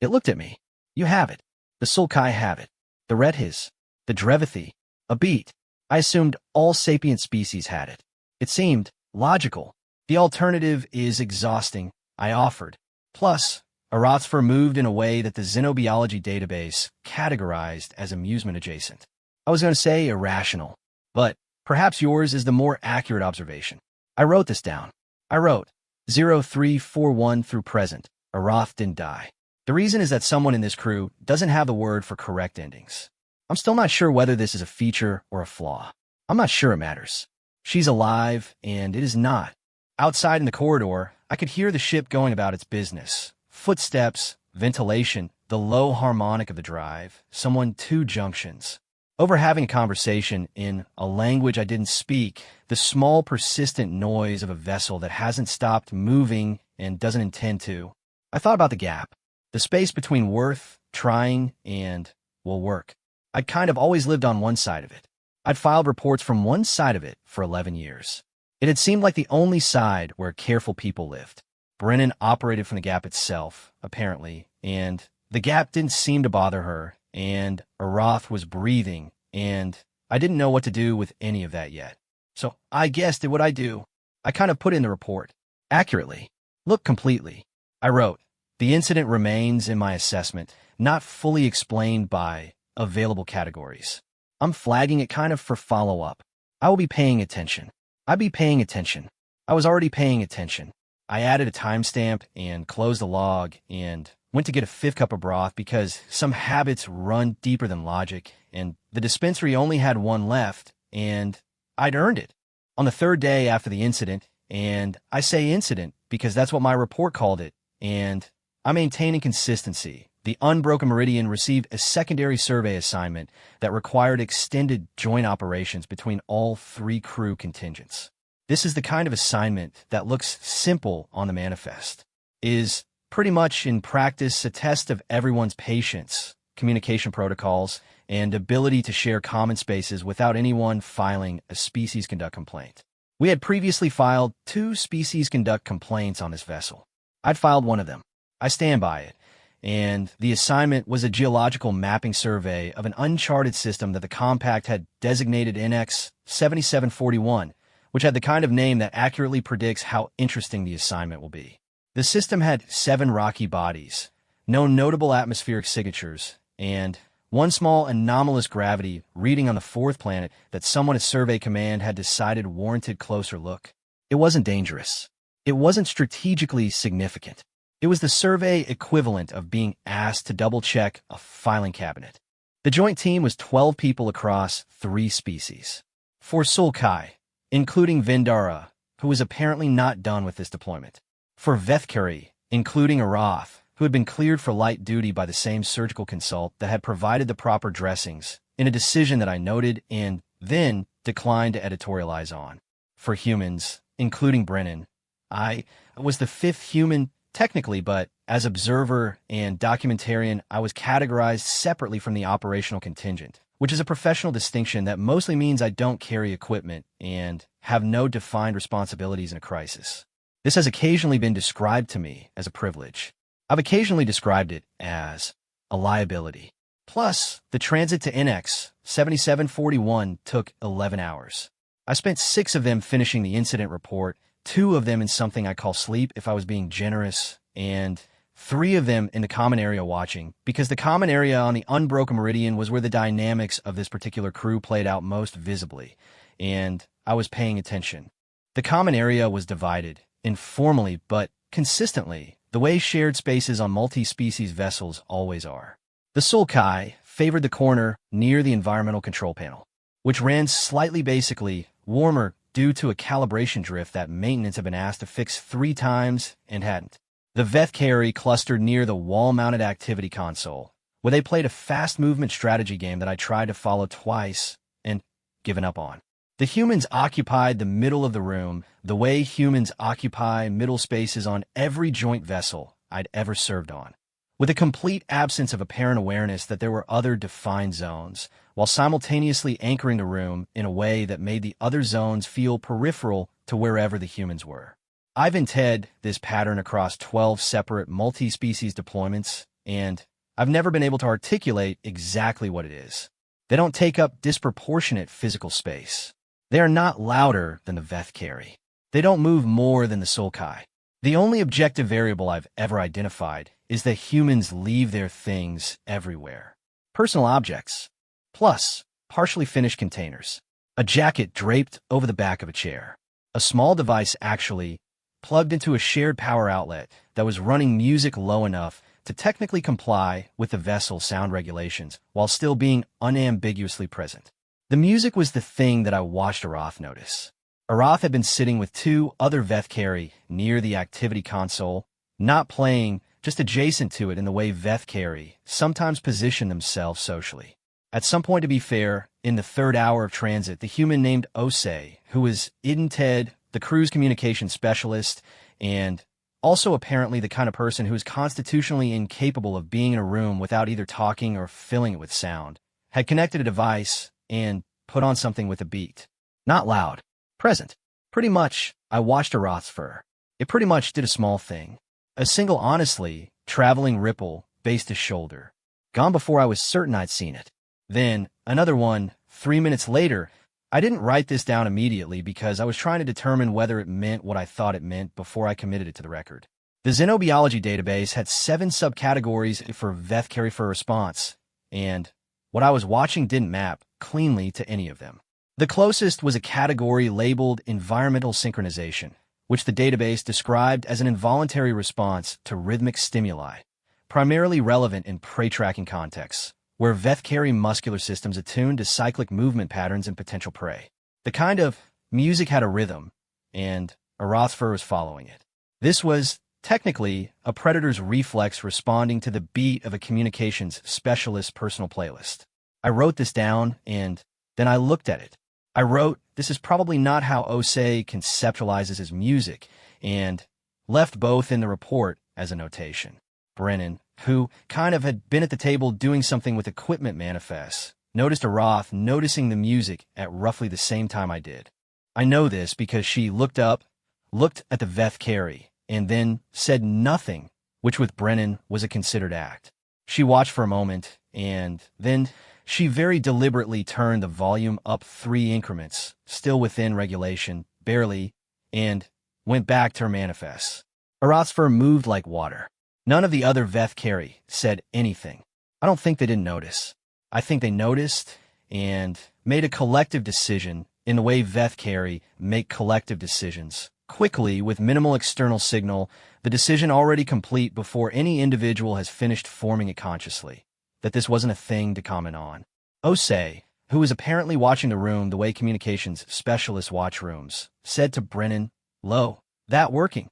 It looked at me. You have it. The Sulkai have it. The Redhis. The Drevithi. A beat. I assumed all sapient species had it. It seemed logical. The alternative is exhausting, I offered. Plus, Arath's were moved in a way that the xenobiology database categorized as amusement adjacent. I was going to say irrational, but perhaps yours is the more accurate observation. I wrote this down. I wrote 0341 through present. Arath didn't die. The reason is that someone in this crew doesn't have the word for correct endings. I'm still not sure whether this is a feature or a flaw. I'm not sure it matters. She's alive, and it is not. Outside in the corridor, I could hear the ship going about its business. Footsteps, ventilation, the low harmonic of the drive, someone 2 junctions. Over having a conversation in a language I didn't speak, the small persistent noise of a vessel that hasn't stopped moving and doesn't intend to. I thought about the gap, the space between worth, trying, and will work. I'd kind of always lived on one side of it. I'd filed reports from one side of it for 11 years. It had seemed like the only side where careful people lived. Brennan operated from the gap itself, apparently, and the gap didn't seem to bother her, and Arath was breathing, and I didn't know what to do with any of that yet. So I guessed it what I do. I kind of put in the report. Accurately. Look completely. I wrote, the incident remains in my assessment, not fully explained by available categories. I'm flagging it kind of for follow-up. I will be paying attention. I'd be paying attention. I was already paying attention. I added a timestamp and closed the log and went to get a 5th cup of broth because some habits run deeper than logic, and the dispensary only had 1 left, and I'd earned it. On the 3rd day after the incident, and I say incident because that's what my report called it, and I maintain consistency. The Unbroken Meridian received a secondary survey assignment that required extended joint operations between all 3 crew contingents. This is the kind of assignment that looks simple on the manifest, is pretty much in practice a test of everyone's patience, communication protocols, and ability to share common spaces without anyone filing a species conduct complaint. We had previously filed 2 species conduct complaints on this vessel. I'd filed one of them. I stand by it. And the assignment was a geological mapping survey of an uncharted system that the compact had designated NX 7741, which had the kind of name that accurately predicts how interesting the assignment will be. The system had 7 rocky bodies, no notable atmospheric signatures, and 1 small anomalous gravity reading on the 4th planet that someone at Survey Command had decided warranted closer look. It wasn't dangerous. It wasn't strategically significant. It was the survey equivalent of being asked to double-check a filing cabinet. The joint team was 12 people across 3 species. 4 Sulkai, including Vindara, who was apparently not done with this deployment. 4 Vethkari, including Arath, who had been cleared for light duty by the same surgical consult that had provided the proper dressings, in a decision that I noted and then declined to editorialize on. 4 humans, including Brennan. I was the 5th human technically, but as observer and documentarian, I was categorized separately from the operational contingent, which is a professional distinction that mostly means I don't carry equipment and have no defined responsibilities in a crisis. This has occasionally been described to me as a privilege. I've occasionally described it as a liability. Plus, the transit to NX 7741 took 11 hours. I spent 6 of them finishing the incident report, 2 of them in something I call sleep if I was being generous, and 3 of them in the common area watching, because the common area on the Unbroken Meridian was where the dynamics of this particular crew played out most visibly, and I was paying attention. The common area was divided, informally but consistently, the way shared spaces on multi-species vessels always are. The Sulkai favored the corner near the environmental control panel, which ran slightly basically warmer due to a calibration drift that maintenance had been asked to fix 3 times and hadn't. The Vethkari clustered near the wall-mounted activity console, where they played a fast-movement strategy game that I tried to follow twice and given up on. The humans occupied the middle of the room, the way humans occupy middle spaces on every joint vessel I'd ever served on, with a complete absence of apparent awareness that there were other defined zones, while simultaneously anchoring the room in a way that made the other zones feel peripheral to wherever the humans were. I've inted this pattern across 12 separate multi-species deployments, and I've never been able to articulate exactly what it is. They don't take up disproportionate physical space. They are not louder than the Vethkari. They don't move more than the Sulkai. The only objective variable I've ever identified is that humans leave their things everywhere. Personal objects, plus partially finished containers, a jacket draped over the back of a chair, a small device actually plugged into a shared power outlet that was running music low enough to technically comply with the vessel's sound regulations while still being unambiguously present. The music was the thing that I watched Arath notice. Arath had been sitting with 2 other Vethkari near the activity console, not playing, just adjacent to it in the way Vethkari sometimes position themselves socially. At some point, to be fair, in the 3rd hour of transit, the human named Osei, who was Idented, the crew's communication specialist, and also apparently the kind of person who is constitutionally incapable of being in a room without either talking or filling it with sound, had connected a device and put on something with a beat. Not loud. Present. Pretty much, I watched Arath's fur. It pretty much did a small thing. A single honestly traveling ripple based his shoulder. Gone before I was certain I'd seen it. Then, another one, 3 minutes later. I didn't write this down immediately because I was trying to determine whether it meant what I thought it meant before I committed it to the record. The xenobiology database had 7 subcategories for Vethkari for response, and what I was watching didn't map cleanly to any of them. The closest was a category labeled environmental synchronization, which the database described as an involuntary response to rhythmic stimuli, primarily relevant in prey-tracking contexts, where Vethkari muscular systems attuned to cyclic movement patterns and potential prey. The kind of music had a rhythm, and Arathfur was following it. This was, technically, a predator's reflex responding to the beat of a communications specialist's personal playlist. I wrote this down, and then I looked at it. I wrote, this is probably not how Osei conceptualizes his music, and left both in the report as a notation. Brennan, who kind of had been at the table doing something with equipment manifests, noticed Arath noticing the music at roughly the same time I did. I know this because she looked up, looked at the Vethkari, and then said nothing, which with Brennan was a considered act. She watched for a moment, and then she very deliberately turned the volume up 3 increments, still within regulation, barely, and went back to her manifests. Arathfur moved like water. None of the other Vethkari said anything. I don't think they didn't notice. I think they noticed and made a collective decision in the way Vethkari make collective decisions. Quickly, with minimal external signal, the decision already complete before any individual has finished forming it consciously, that this wasn't a thing to comment on. Osei, who was apparently watching the room the way communications specialists watch rooms, said to Brennan, "Lo, that working?"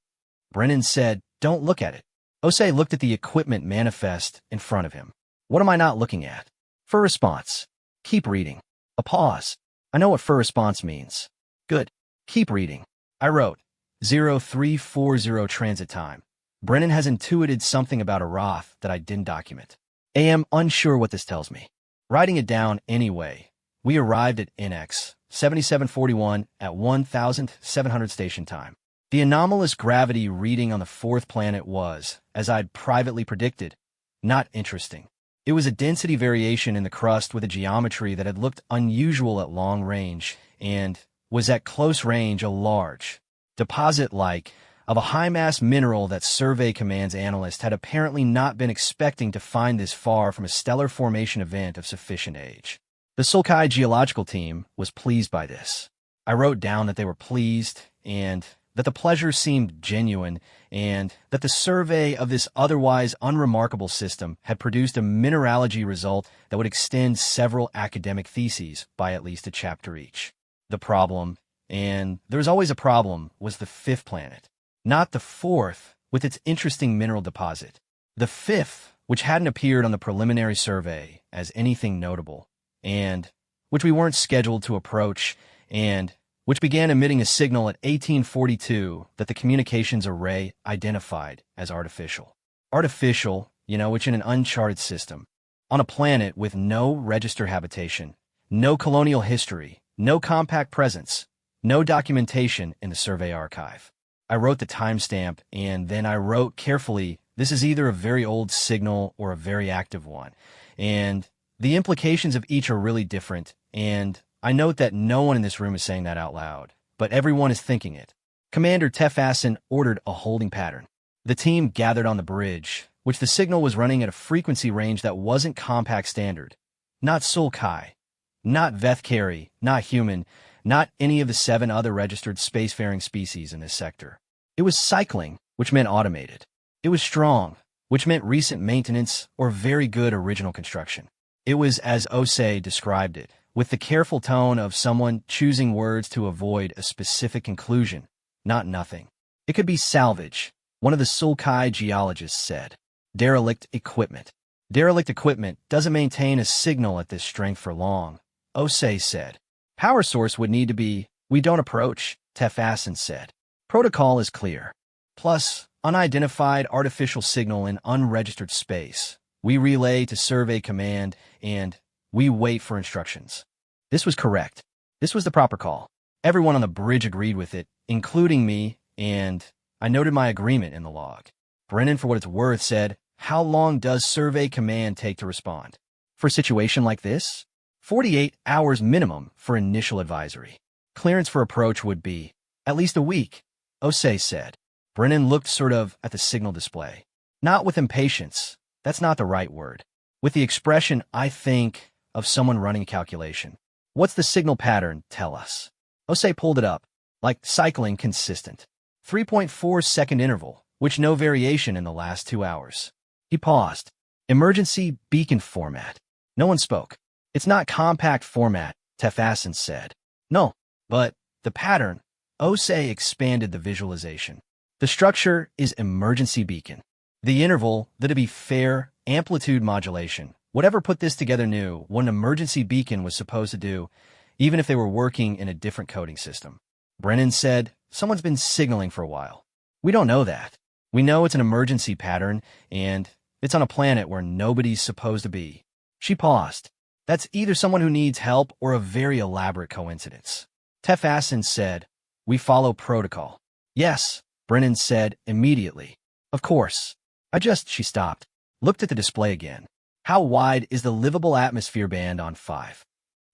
Brennan said, "Don't look at it." Osei looked at the equipment manifest in front of him. "What am I not looking at?" For response. "Keep reading." A pause. "I know what for response means." "Good. Keep reading." I wrote, 0340 transit time. Brennan has intuited something about Arath that I didn't document. I am unsure what this tells me. Writing it down anyway, we arrived at NX 7741 at 1700 station time. The anomalous gravity reading on the 4th planet was, as I'd privately predicted, not interesting. It was a density variation in the crust with a geometry that had looked unusual at long range and was at close range a large deposit-like of a high-mass mineral that Survey Command's analyst had apparently not been expecting to find this far from a stellar formation event of sufficient age. The Sulkai geological team was pleased by this. I wrote down that they were pleased and that the pleasure seemed genuine, and that the survey of this otherwise unremarkable system had produced a mineralogy result that would extend several academic theses by at least a chapter each. The problem and there was always a problem, was the fifth planet. Not the fourth, with its interesting mineral deposit. The fifth, which hadn't appeared on the preliminary survey as anything notable, and which we weren't scheduled to approach, and which began emitting a signal at 1842 that the communications array identified as artificial. Artificial, which in an uncharted system, on a planet with no register habitation, no colonial history, no compact presence, no documentation in the survey archive. I wrote the timestamp, and then I wrote carefully, this is either a very old signal or a very active one, and the implications of each are really different, and I note that no one in this room is saying that out loud, but everyone is thinking it. Commander Tefasson ordered a holding pattern. The team gathered on the bridge, which the signal was running at a frequency range that wasn't compact standard. Not Sulkai, not Vethkari, not human, not any of the 7 other registered spacefaring species in this sector. It was cycling, which meant automated. It was strong, which meant recent maintenance or very good original construction. It was as Osei described it, with the careful tone of someone choosing words to avoid a specific conclusion, not nothing. It could be salvage, one of the Sulkai geologists said. Derelict equipment. Derelict equipment doesn't maintain a signal at this strength for long, Osei said. Power source would need to be, we don't approach, Tefasson said. Protocol is clear. Plus, unidentified artificial signal in unregistered space. We relay to survey command, and we wait for instructions. This was correct. This was the proper call. Everyone on the bridge agreed with it, including me, and I noted my agreement in the log. Brennan, for what it's worth, said, how long does survey command take to respond? For a situation like this? 48 hours minimum for initial advisory. Clearance for approach would be at least a week, Osei said. Brennan looked sort of at the signal display. Not with impatience. That's not the right word. With the expression, I think, of someone running a calculation. What's the signal pattern tell us? Osei pulled it up. Like cycling consistent. 3.4-second interval, which no variation in the last 2 hours. He paused. Emergency beacon format. No one spoke. It's not compact format, Tefasson said. No, but the pattern. Osei expanded the visualization. The structure is emergency beacon. The interval, to be fair, amplitude modulation. Whatever put this together knew what an emergency beacon was supposed to do, even if they were working in a different coding system. Brennan said, someone's been signaling for a while. We don't know that. We know it's an emergency pattern, and it's on a planet where nobody's supposed to be. She paused. That's either someone who needs help or a very elaborate coincidence. Tefasson said, we follow protocol. Yes, Brennan said immediately. Of course. She stopped. Looked at the display again. How wide is the livable atmosphere band on 5?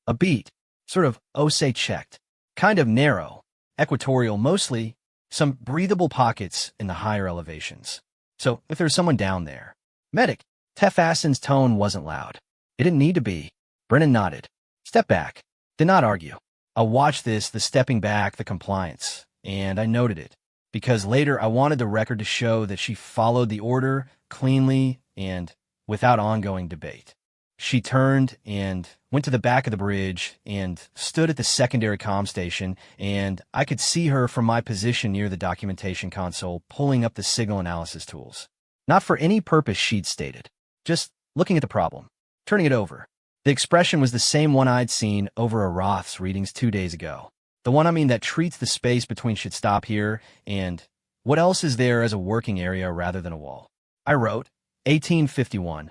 A beat. Sort of, Osei checked. Kind of narrow. Equatorial mostly. Some breathable pockets in the higher elevations. So, if there's someone down there. Medic. Tefasson's tone wasn't loud. It didn't need to be. Brennan nodded. Step back. Did not argue. I watched the stepping back, the compliance, and I noted it. Because later I wanted the record to show that she followed the order cleanly and without ongoing debate. She turned and went to the back of the bridge and stood at the secondary comm station, and I could see her from my position near the documentation console pulling up the signal analysis tools. Not for any purpose, she'd stated. Just looking at the problem. Turning it over. The expression was the same one I'd seen over a Roth's readings 2 days ago. The one that treats the space between should stop here and what else is there as a working area rather than a wall. I wrote, 1851.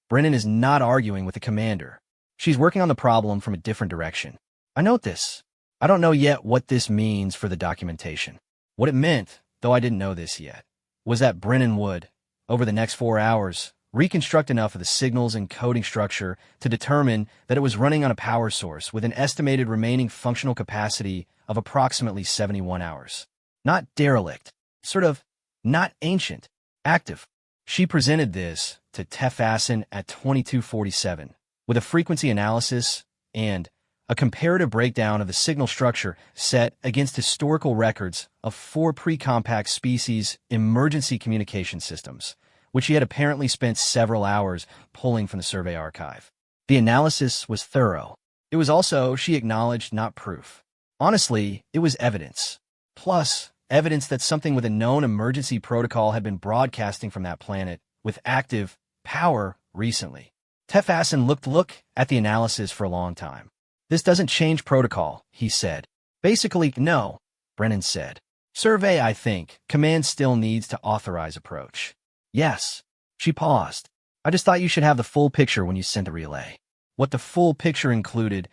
Brennan is not arguing with the commander. She's working on the problem from a different direction. I note this. I don't know yet what this means for the documentation. What it meant, though I didn't know this yet, was that Brennan would, over the next 4 hours, reconstruct enough of the signals and coding structure to determine that it was running on a power source with an estimated remaining functional capacity of approximately 71 hours. Not derelict, sort of not ancient, active. She presented this to Tefasson at 2247 with a frequency analysis and a comparative breakdown of the signal structure set against historical records of 4 pre-compact species emergency communication systems, which she had apparently spent several hours pulling from the survey archive. The analysis was thorough. It was also, she acknowledged, not proof. Honestly, it was evidence. Plus, evidence that something with a known emergency protocol had been broadcasting from that planet with active power recently. Tefassin looked at the analysis for a long time. This doesn't change protocol, he said. Basically, no, Brennan said. Survey, I think. Command still needs to authorize approach. Yes. She paused. I just thought you should have the full picture when you sent the relay. What the full picture included,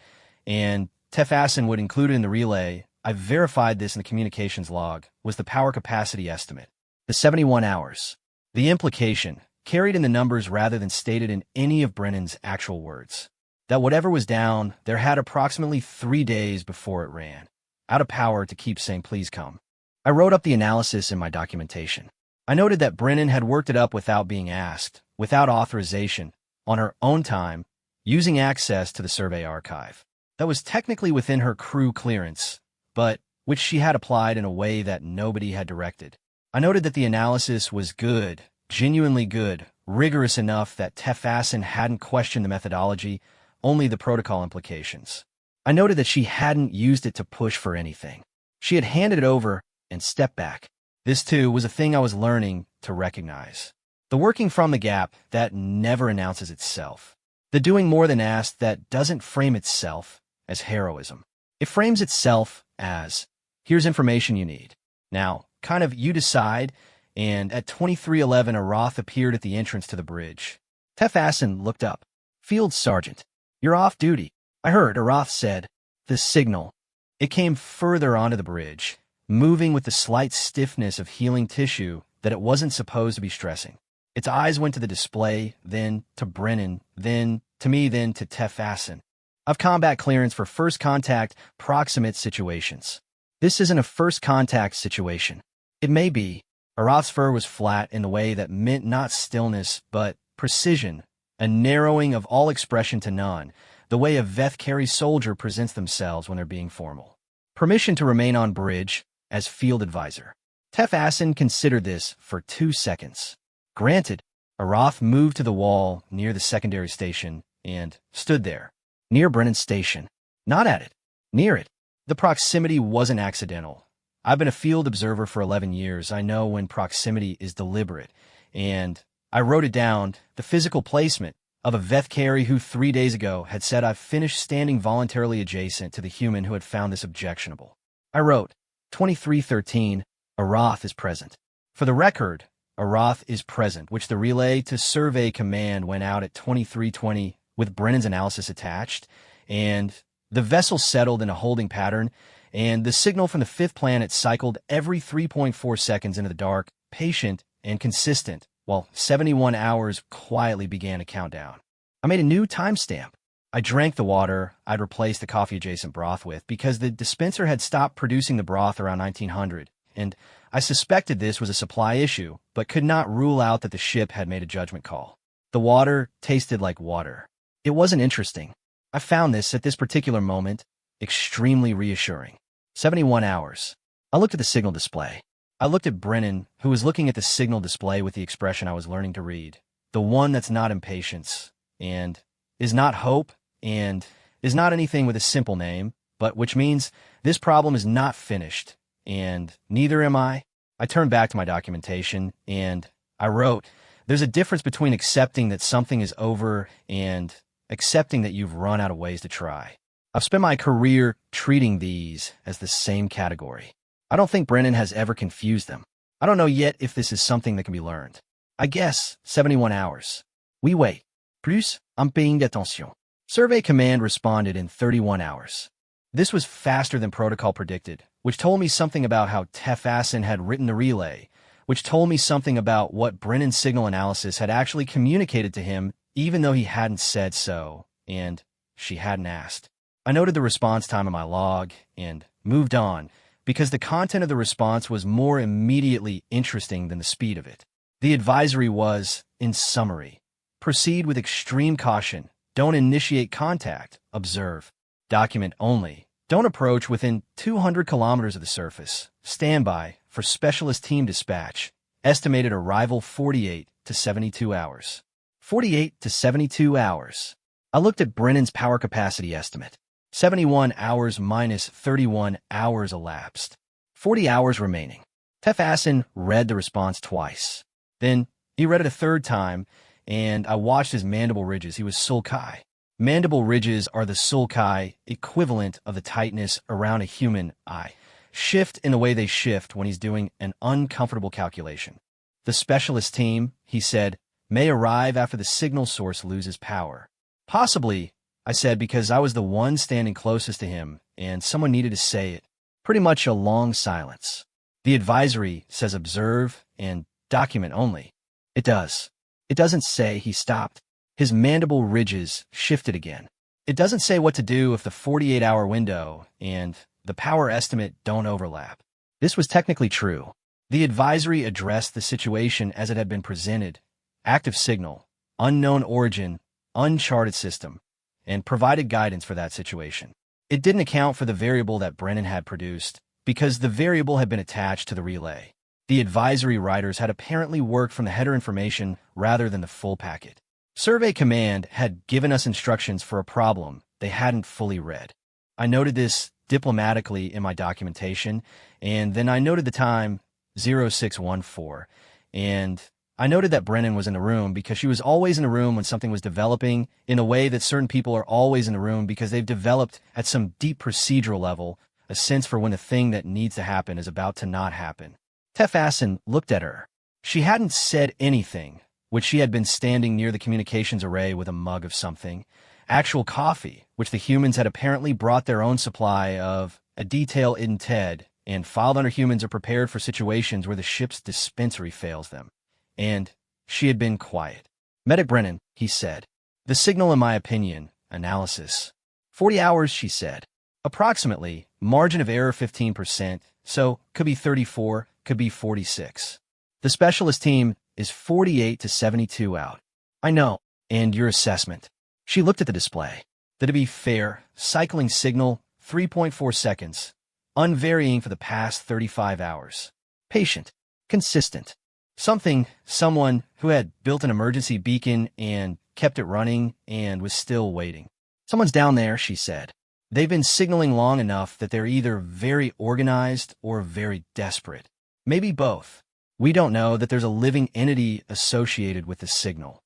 and Tefassin would include it in the relay, I verified this in the communications log, was the power capacity estimate. The 71 hours. The implication, carried in the numbers rather than stated in any of Brennan's actual words. That whatever was down, there had approximately 3 days before it ran out of power to keep saying please come. I wrote up the analysis in my documentation. I noted that Brennan had worked it up without being asked, without authorization, on her own time, using access to the survey archive. That was technically within her crew clearance, but which she had applied in a way that nobody had directed. I noted that the analysis was good, genuinely good, rigorous enough that Tefassin hadn't questioned the methodology, only the protocol implications. I noted that she hadn't used it to push for anything. She had handed it over and stepped back. This, too, was a thing I was learning to recognize. The working from the gap that never announces itself. The doing more than asked that doesn't frame itself as heroism. It frames itself as, here's information you need. Now, kind of you decide, and at 23:11 Aroth appeared at the entrance to the bridge. Tefassin looked up. Field Sergeant, you're off duty. I heard, Aroth said. The signal. It came further onto the bridge, moving with the slight stiffness of healing tissue that it wasn't supposed to be stressing. Its eyes went to the display, then to Brennan, then to me, then to Tefassin. I've combat clearance for first contact, proximate situations. This isn't a first contact situation. It may be. Aroth's fur was flat in the way that meant not stillness, but precision, a narrowing of all expression to none, the way a Vethkari soldier presents themselves when they're being formal. Permission to remain on bridge as field advisor. Tefassin considered this for 2 seconds. Granted, Aroth moved to the wall near the secondary station and stood there, near Brennan's station. Not at it, near it. The proximity wasn't accidental. I've been a field observer for 11 years. I know when proximity is deliberate, and I wrote it down, the physical placement of a Vethkari who 3 days ago had said I've finished standing voluntarily adjacent to the human who had found this objectionable. I wrote, 2313, Aroth is present. For the record, Aroth is present, which the relay to survey command went out at 2320 with Brennan's analysis attached, and the vessel settled in a holding pattern, and the signal from the fifth planet cycled every 3.4 seconds into the dark, patient and consistent, while 71 hours quietly began a countdown. I made a new timestamp. I drank the water I'd replaced the coffee-adjacent broth with because the dispenser had stopped producing the broth around 1900, and I suspected this was a supply issue, but could not rule out that the ship had made a judgment call. The water tasted like water. It wasn't interesting. I found this, at this particular moment, extremely reassuring. 71 hours. I looked at the signal display. I looked at Brennan, who was looking at the signal display with the expression I was learning to read. The one that's not impatience, and is not hope, and is not anything with a simple name, but which means this problem is not finished, and neither am I. I turned back to my documentation, and I wrote, there's a difference between accepting that something is over and accepting that you've run out of ways to try. I've spent my career treating these as the same category. I don't think Brennan has ever confused them. I don't know yet if this is something that can be learned. I guess 71 hours. We wait. Plus, I'm paying attention. Survey Command responded in 31 hours. This was faster than protocol predicted, which told me something about how Tefassin had written the relay, which told me something about what Brennan's signal analysis had actually communicated to him, even though he hadn't said so, and she hadn't asked. I noted the response time in my log and moved on, because the content of the response was more immediately interesting than the speed of it. The advisory was, in summary, proceed with extreme caution, don't initiate contact, observe, document only, don't approach within 200 kilometers of the surface, stand by for specialist team dispatch, estimated arrival 48 to 72 hours. 48 to 72 hours. I looked at Brennan's power capacity estimate. 71 hours minus 31 hours elapsed. 40 hours remaining. Tef read the response twice. Then he read it a third time, and I watched his mandible ridges. He was sulci. Mandible ridges are the sulci equivalent of the tightness around a human eye. Shift in the way they shift when he's doing an uncomfortable calculation. The specialist team, he said, may arrive after the signal source loses power. Possibly, I said, because I was the one standing closest to him, and someone needed to say it. Pretty much a long silence. The advisory says observe and document only. It does. It doesn't say he stopped. His mandible ridges shifted again. It doesn't say what to do if the 48-hour window and the power estimate don't overlap. This was technically true. The advisory addressed the situation as it had been presented: active signal, unknown origin, uncharted system, and provided guidance for that situation. It didn't account for the variable that Brennan had produced, because the variable had been attached to the relay. The advisory writers had apparently worked from the header information rather than the full packet. Survey Command had given us instructions for a problem they hadn't fully read. I noted this diplomatically in my documentation, and then I noted the time, 0614, and I noted that Brennan was in the room because she was always in the room when something was developing, in a way that certain people are always in the room because they've developed at some deep procedural level a sense for when the thing that needs to happen is about to not happen. Tef looked at her. She hadn't said anything, which she had been standing near the communications array with a mug of something, actual coffee, which the humans had apparently brought their own supply of, a detail in TED, and filed under humans are prepared for situations where the ship's dispensary fails them. And she had been quiet. Medic Brennan, he said. The signal, in my opinion, analysis. 40 hours, she said. Approximately, margin of error 15%, so could be 34, could be 46. The specialist team is 48 to 72 out. I know, and your assessment. She looked at the display. That to be fair, cycling signal, 3.4 seconds, unvarying for the past 35 hours. Patient, consistent. Someone who had built an emergency beacon and kept it running and was still waiting. Someone's down there, she said. They've been signaling long enough that they're either very organized or very desperate. Maybe both. We don't know that there's a living entity associated with the signal.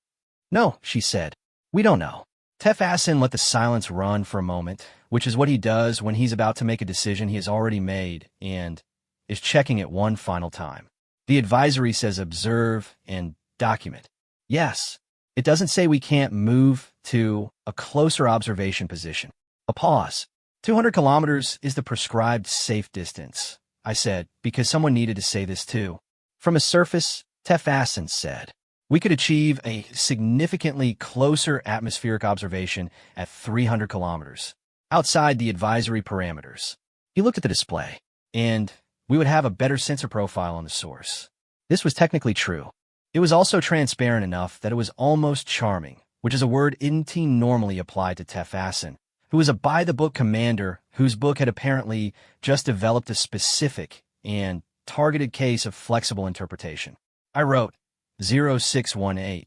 No, she said. We don't know. Tef let the silence run for a moment, which is what he does when he's about to make a decision he has already made and is checking it one final time. The advisory says observe and document. Yes, it doesn't say we can't move to a closer observation position. A pause. 200 kilometers is the prescribed safe distance, I said, because someone needed to say this too. From a surface, Tef said, we could achieve a significantly closer atmospheric observation at 300 kilometers, outside the advisory parameters. He looked at the display, and we would have a better sensor profile on the source. This was technically true. It was also transparent enough that it was almost charming, which is a word INT normally applied to Tef, who was a by-the-book commander whose book had apparently just developed a specific and targeted case of flexible interpretation. I wrote, 0618.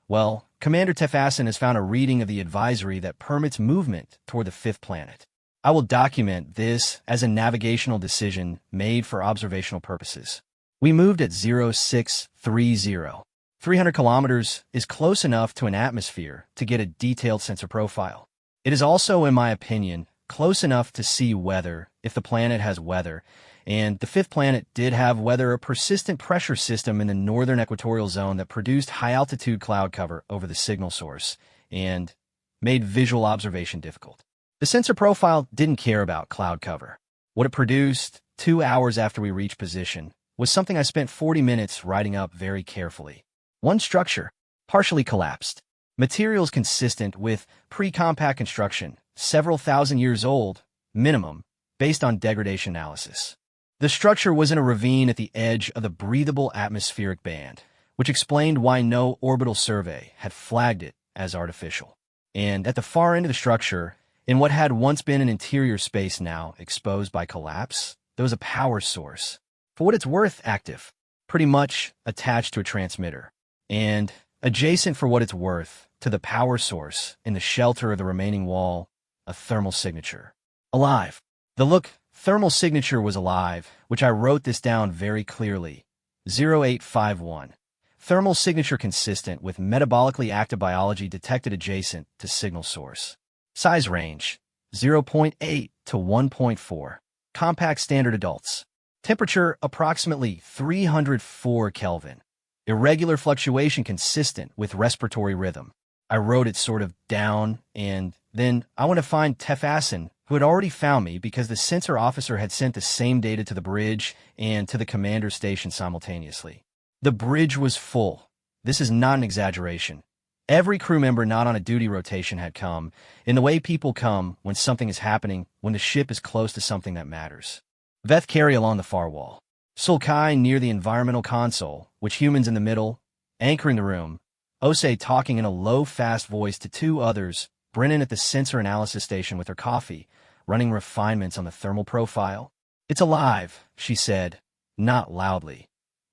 Well, Commander Tef has found a reading of the advisory that permits movement toward the fifth planet. I will document this as a navigational decision made for observational purposes. We moved at 0630. 300 kilometers is close enough to an atmosphere to get a detailed sensor profile. It is also, in my opinion, close enough to see weather, if the planet has weather, and the fifth planet did have weather, a persistent pressure system in the northern equatorial zone that produced high-altitude cloud cover over the signal source and made visual observation difficult. The sensor profile didn't care about cloud cover. What it produced 2 hours after we reached position was something I spent 40 minutes writing up very carefully. One structure, partially collapsed. Materials consistent with pre-compact construction, several thousand years old, minimum, based on degradation analysis. The structure was in a ravine at the edge of the breathable atmospheric band, which explained why no orbital survey had flagged it as artificial. And at the far end of the structure, in what had once been an interior space now exposed by collapse, there was a power source. For what it's worth, active, pretty much attached to a transmitter. And adjacent for what it's worth to the power source in the shelter of the remaining wall, a thermal signature. Alive. The look, thermal signature was alive, which I wrote this down very clearly. 0851. Thermal signature consistent with metabolically active biology detected adjacent to signal source. Size range, 0.8 to 1.4. Compact standard adults. Temperature, approximately 304 Kelvin. Irregular fluctuation consistent with respiratory rhythm. I wrote it sort of down, and then I went to find Tefassin, who had already found me because the sensor officer had sent the same data to the bridge and to the commander station simultaneously. The bridge was full. This is not an exaggeration. Every crew member not on a duty rotation had come, in the way people come when something is happening, when the ship is close to something that matters. Veth carry along the far wall. Sulkai near the environmental console, which humans in the middle, anchoring the room. Osei talking in a low, fast voice to two others, Brennan at the sensor analysis station with her coffee, running refinements on the thermal profile. It's alive, she said, not loudly.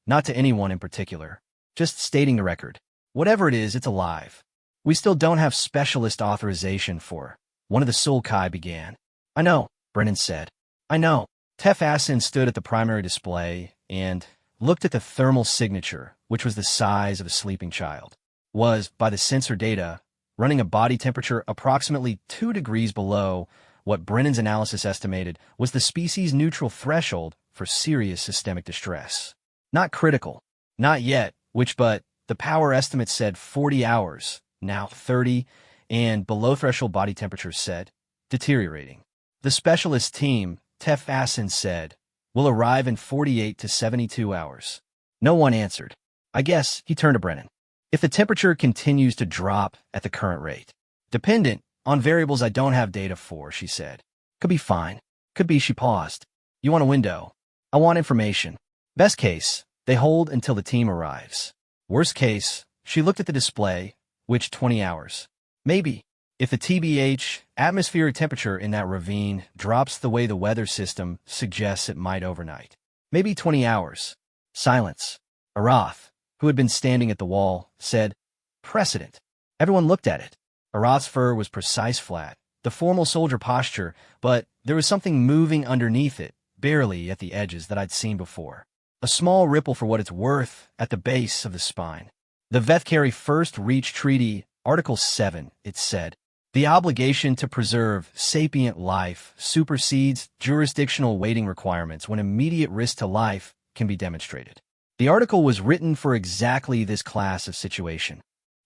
Not to anyone in particular. Just stating the record. Whatever it is, it's alive. We still don't have specialist authorization for. One of the Sulkai began. I know, Brennan said. I know. Tefassin stood at the primary display and looked at the thermal signature, which was the size of a sleeping child. Was, by the sensor data, running a body temperature approximately 2 degrees below what Brennan's analysis estimated was the species' neutral threshold for serious systemic distress. Not critical. Not yet, but the power estimate said 40 hours, now 30, and below threshold body temperatures said deteriorating. The specialist team, Tefassin said, will arrive in 48 to 72 hours. No one answered. I guess he turned to Brennan. If the temperature continues to drop at the current rate, dependent on variables I don't have data for, she said. Could be fine. Could be she paused. You want a window? I want information. Best case, they hold until the team arrives. Worst case, she looked at the display, which 20 hours. Maybe. If the TBH, atmospheric temperature in that ravine, drops the way the weather system suggests it might overnight. Maybe 20 hours. Silence. Arath, who had been standing at the wall, said, Precedent. Everyone looked at it. Arath's fur was precise flat, the formal soldier posture, but there was something moving underneath it, barely at the edges that I'd seen before. A small ripple for what it's worth at the base of the spine. The Vethkari First Reach Treaty, Article 7, it said, the obligation to preserve sapient life supersedes jurisdictional waiting requirements when immediate risk to life can be demonstrated. The article was written for exactly this class of situation.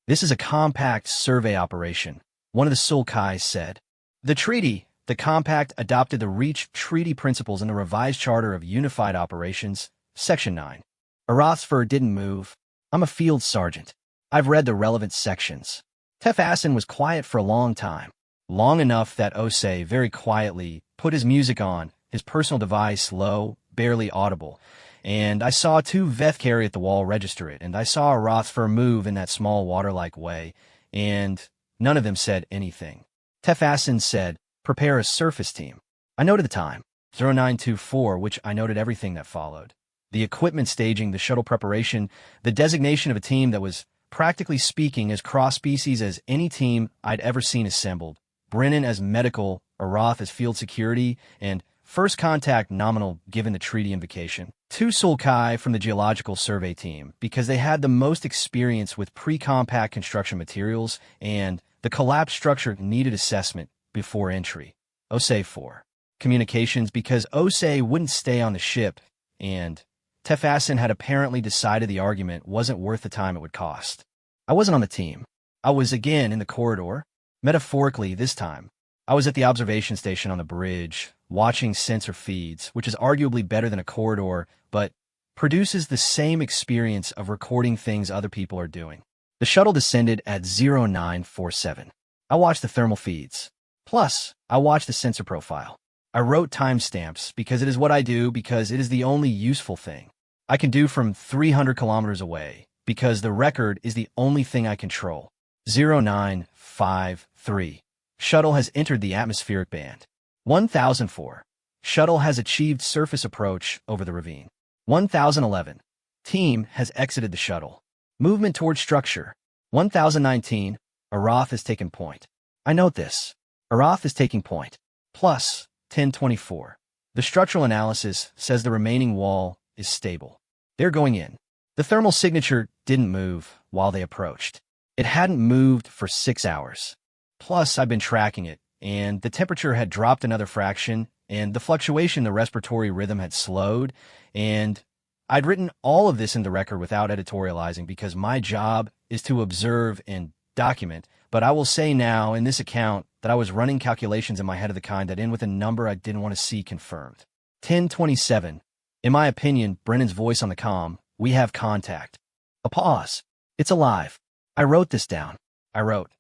This is a compact survey operation, one of the Sulkai said. The treaty, the compact adopted the Reach Treaty principles in the revised Charter of Unified Operations, Section 9. Arathsfur didn't move. I'm a field sergeant. I've read the relevant sections. Tefassin was quiet for a long time. Long enough that Osei very quietly put his music on, his personal device low, barely audible, and I saw two Vethkari at the wall register it, and I saw Arathsfur move in that small water-like way, and none of them said anything. Tefassin said, prepare a surface team. I noted the time, 0924, which I noted everything that followed. The equipment staging, the shuttle preparation, the designation of a team that was, practically speaking, as cross-species as any team I'd ever seen assembled. Brennan as medical, Arath as field security, and first contact nominal given the treaty invocation. Two Sulkai from the geological survey team, because they had the most experience with pre-compact construction materials and the collapsed structure needed assessment before entry. Osei 4. Communications, because Osei wouldn't stay on the ship, and Tefassin had apparently decided the argument wasn't worth the time it would cost. I wasn't on the team. I was again in the corridor. Metaphorically, this time. I was at the observation station on the bridge, watching sensor feeds, which is arguably better than a corridor, but produces the same experience of recording things other people are doing. The shuttle descended at 0947. I watched the thermal feeds. Plus, I watched the sensor profile. I wrote timestamps because it is what I do, because it is the only useful thing I can do from 300 kilometers away, because the record is the only thing I control. 0953. Shuttle has entered the atmospheric band. 1004. Shuttle has achieved surface approach over the ravine. 1011. Team has exited the shuttle. Movement toward structure. 1019. Arath has taken point. I note this. Arath is taking point. Plus 1024. The structural analysis says the remaining wall is stable. They're going in. The thermal signature didn't move while they approached. It hadn't moved for 6 hours. Plus, I've been tracking it, and the temperature had dropped another fraction, and the fluctuation in the respiratory rhythm had slowed, and I'd written all of this in the record without editorializing because my job is to observe and document, but I will say now in this account that I was running calculations in my head of the kind that end with a number I didn't want to see confirmed. 1027. In my opinion, Brennan's voice on the comm, we have contact. A pause. It's alive. I wrote this down. I wrote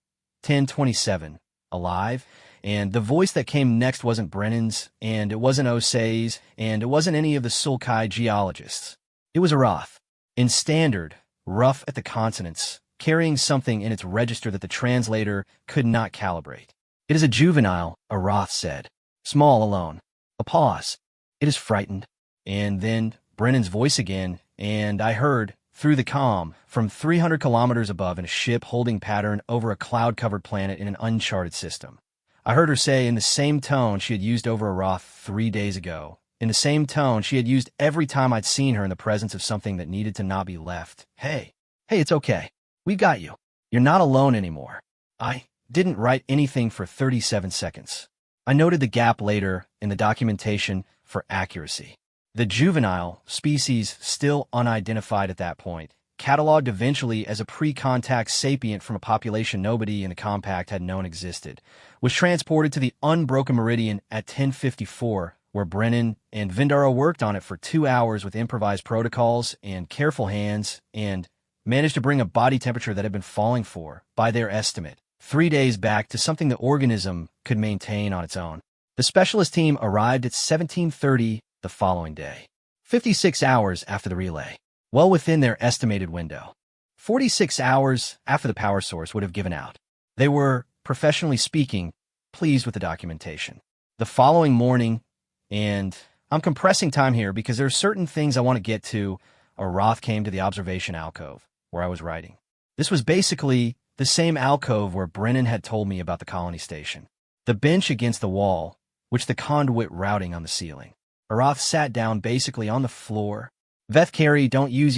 1027, alive, and the voice that came next wasn't Brennan's, and it wasn't Osei's, and it wasn't any of the Sulkai geologists. It was Arath, in standard, rough at the consonants, carrying something in its register that the translator could not calibrate. It is a juvenile, Arath said. Small alone. A pause. It is frightened. And then Brennan's voice again, and I heard, through the comm, from 300 kilometers above in a ship holding pattern over a cloud-covered planet in an uncharted system. I heard her say in the same tone she had used over Arath 3 days ago, in the same tone she had used every time I'd seen her in the presence of something that needed to not be left. Hey, it's okay. We've got you. You're not alone anymore. I didn't write anything for 37 seconds. I noted the gap later in the documentation for accuracy. The juvenile, species still unidentified at that point, cataloged eventually as a pre-contact sapient from a population nobody in the compact had known existed, was transported to the unbroken meridian at 1054, where Brennan and Vindara worked on it for 2 hours with improvised protocols and careful hands, and managed to bring a body temperature that had been falling for, by their estimate, 3 days back to something the organism could maintain on its own. The specialist team arrived at 1730 the following day, 56 hours after the relay, well within their estimated window. 46 hours after the power source would have given out. They were, professionally speaking, pleased with the documentation. The following morning, and I'm compressing time here because there are certain things I want to get to, Arath came to the observation alcove where I was writing. This was basically the same alcove where Brennan had told me about the colony station. The bench against the wall, which the conduit routing on the ceiling. Arath sat down basically on the floor. Vethkari don't use,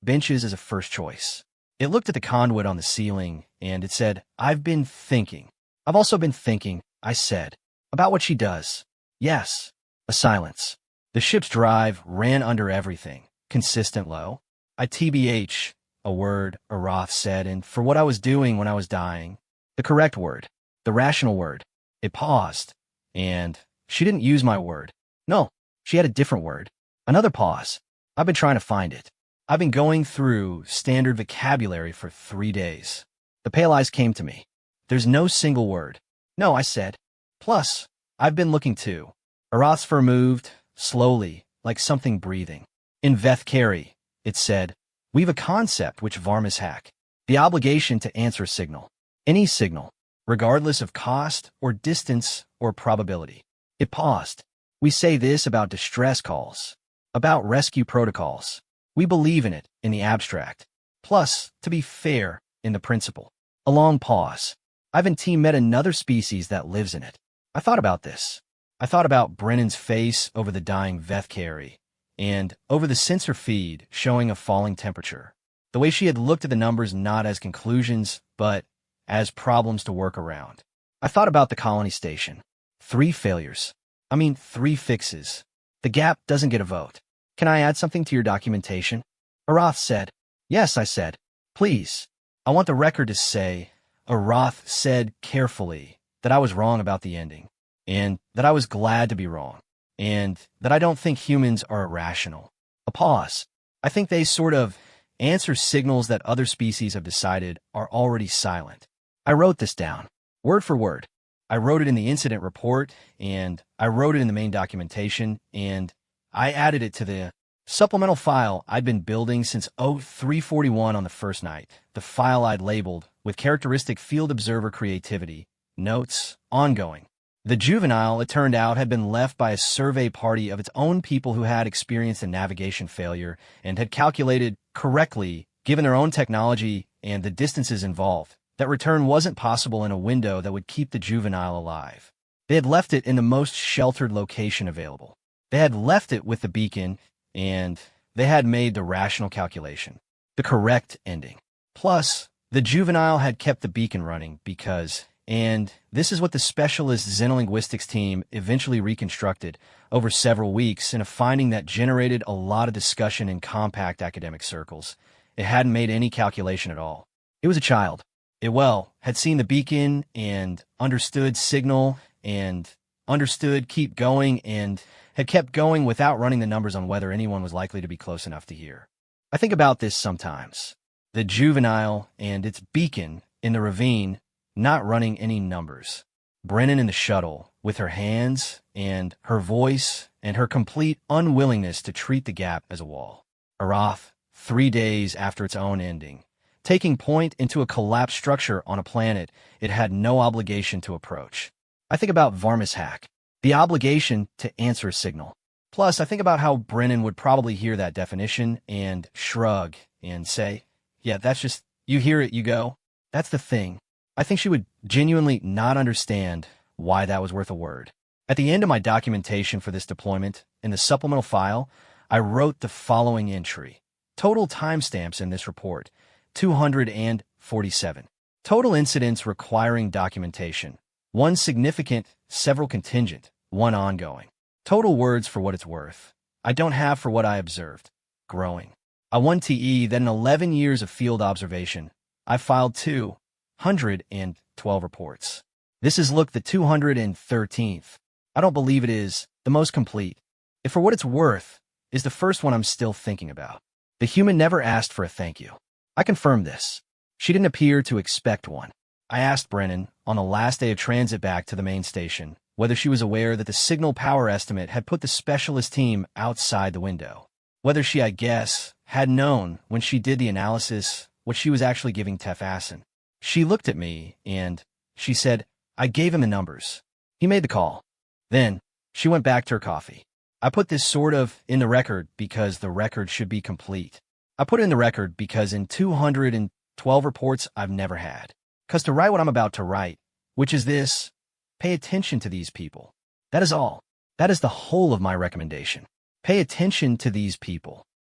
benches as a first choice. It looked at the conduit on the ceiling, and it said, I've been thinking. I've also been thinking, I said, about what she does. Yes. A silence. The ship's drive ran under everything. Consistent low. I TBH, a word, Arath said, and for what I was doing when I was dying. The correct word. The rational word. It paused. And she didn't use my word. No. She had a different word. Another pause. I've been trying to find it. I've been going through standard vocabulary for 3 days. The pale eyes came to me. There's no single word. No, I said. Plus, I've been looking too. Arath's fur moved, slowly, like something breathing. In Vethkari, it said, we've a concept which Varmas hack. The obligation to answer a signal. Any signal, regardless of cost or distance or probability. It paused. We say this about distress calls, about rescue protocols. We believe in it in the abstract. Plus, to be fair, in the principle. A long pause. I've and team met another species that lives in it. I thought about this. I thought about Brennan's face over the dying Vethkari, and over the sensor feed showing a falling temperature. The way she had looked at the numbers not as conclusions, but as problems to work around. I thought about the colony station. 3 failures. 3 fixes. The gap doesn't get a vote. Can I add something to your documentation? Arath said. Yes, I said. Please. I want the record to say, Arath said carefully that I was wrong about the ending, and that I was glad to be wrong, and that I don't think humans are irrational. A pause. I think they sort of answer signals that other species have decided are already silent. I wrote this down, word for word. I wrote it in the incident report, and I wrote it in the main documentation, and I added it to the supplemental file I'd been building since 0341 on the first night, the file I'd labeled with characteristic field observer creativity, notes, ongoing. The juvenile, it turned out, had been left by a survey party of its own people who had experienced a navigation failure and had calculated correctly, given their own technology and the distances involved, that return wasn't possible in a window that would keep the juvenile alive. They had left it in the most sheltered location available. They had left it with the beacon, and they had made the rational calculation, the correct ending. Plus, the juvenile had kept the beacon running because, and this is what the specialist xenolinguistics team eventually reconstructed over several weeks in a finding that generated a lot of discussion in compact academic circles. It hadn't made any calculation at all. It was a child. It, had seen the beacon and understood signal and understood keep going and had kept going without running the numbers on whether anyone was likely to be close enough to hear. I think about this sometimes. The juvenile and its beacon in the ravine not running any numbers. Brennan in the shuttle with her hands and her voice and her complete unwillingness to treat the gap as a wall. Arath, 3 days after its own ending, taking point into a collapsed structure on a planet it had no obligation to approach. I think about Varmus Hack, the obligation to answer a signal. Plus, I think about how Brennan would probably hear that definition and shrug and say, yeah, that's just, you hear it, you go. That's the thing. I think she would genuinely not understand why that was worth a word. At the end of my documentation for this deployment, in the supplemental file, I wrote the following entry. Total timestamps in this report, 247. Total incidents requiring documentation, 1 significant, several contingent, 1 ongoing. Total words for what it's worth. I don't have for what I observed. Growing. I 1 TE that in 11 years of field observation, I filed 212 reports. This is look the 213th. I don't believe it is the most complete. If for what it's worth is the first one I'm still thinking about. The human never asked for a thank you. I confirmed this. She didn't appear to expect one. I asked Brennan, on the last day of transit back to the main station, whether she was aware that the signal power estimate had put the specialist team outside the window. Whether she, I guess, had known when she did the analysis what she was actually giving Tefassin. She looked at me and she said, I gave him the numbers. He made the call. Then she went back to her coffee. I put this sort of in the record because the record should be complete. I put it in the record because in 212 reports I've never had. Because to write what I'm about to write, which is this, pay attention to these people. That is all. That is the whole of my recommendation. Pay attention to these people.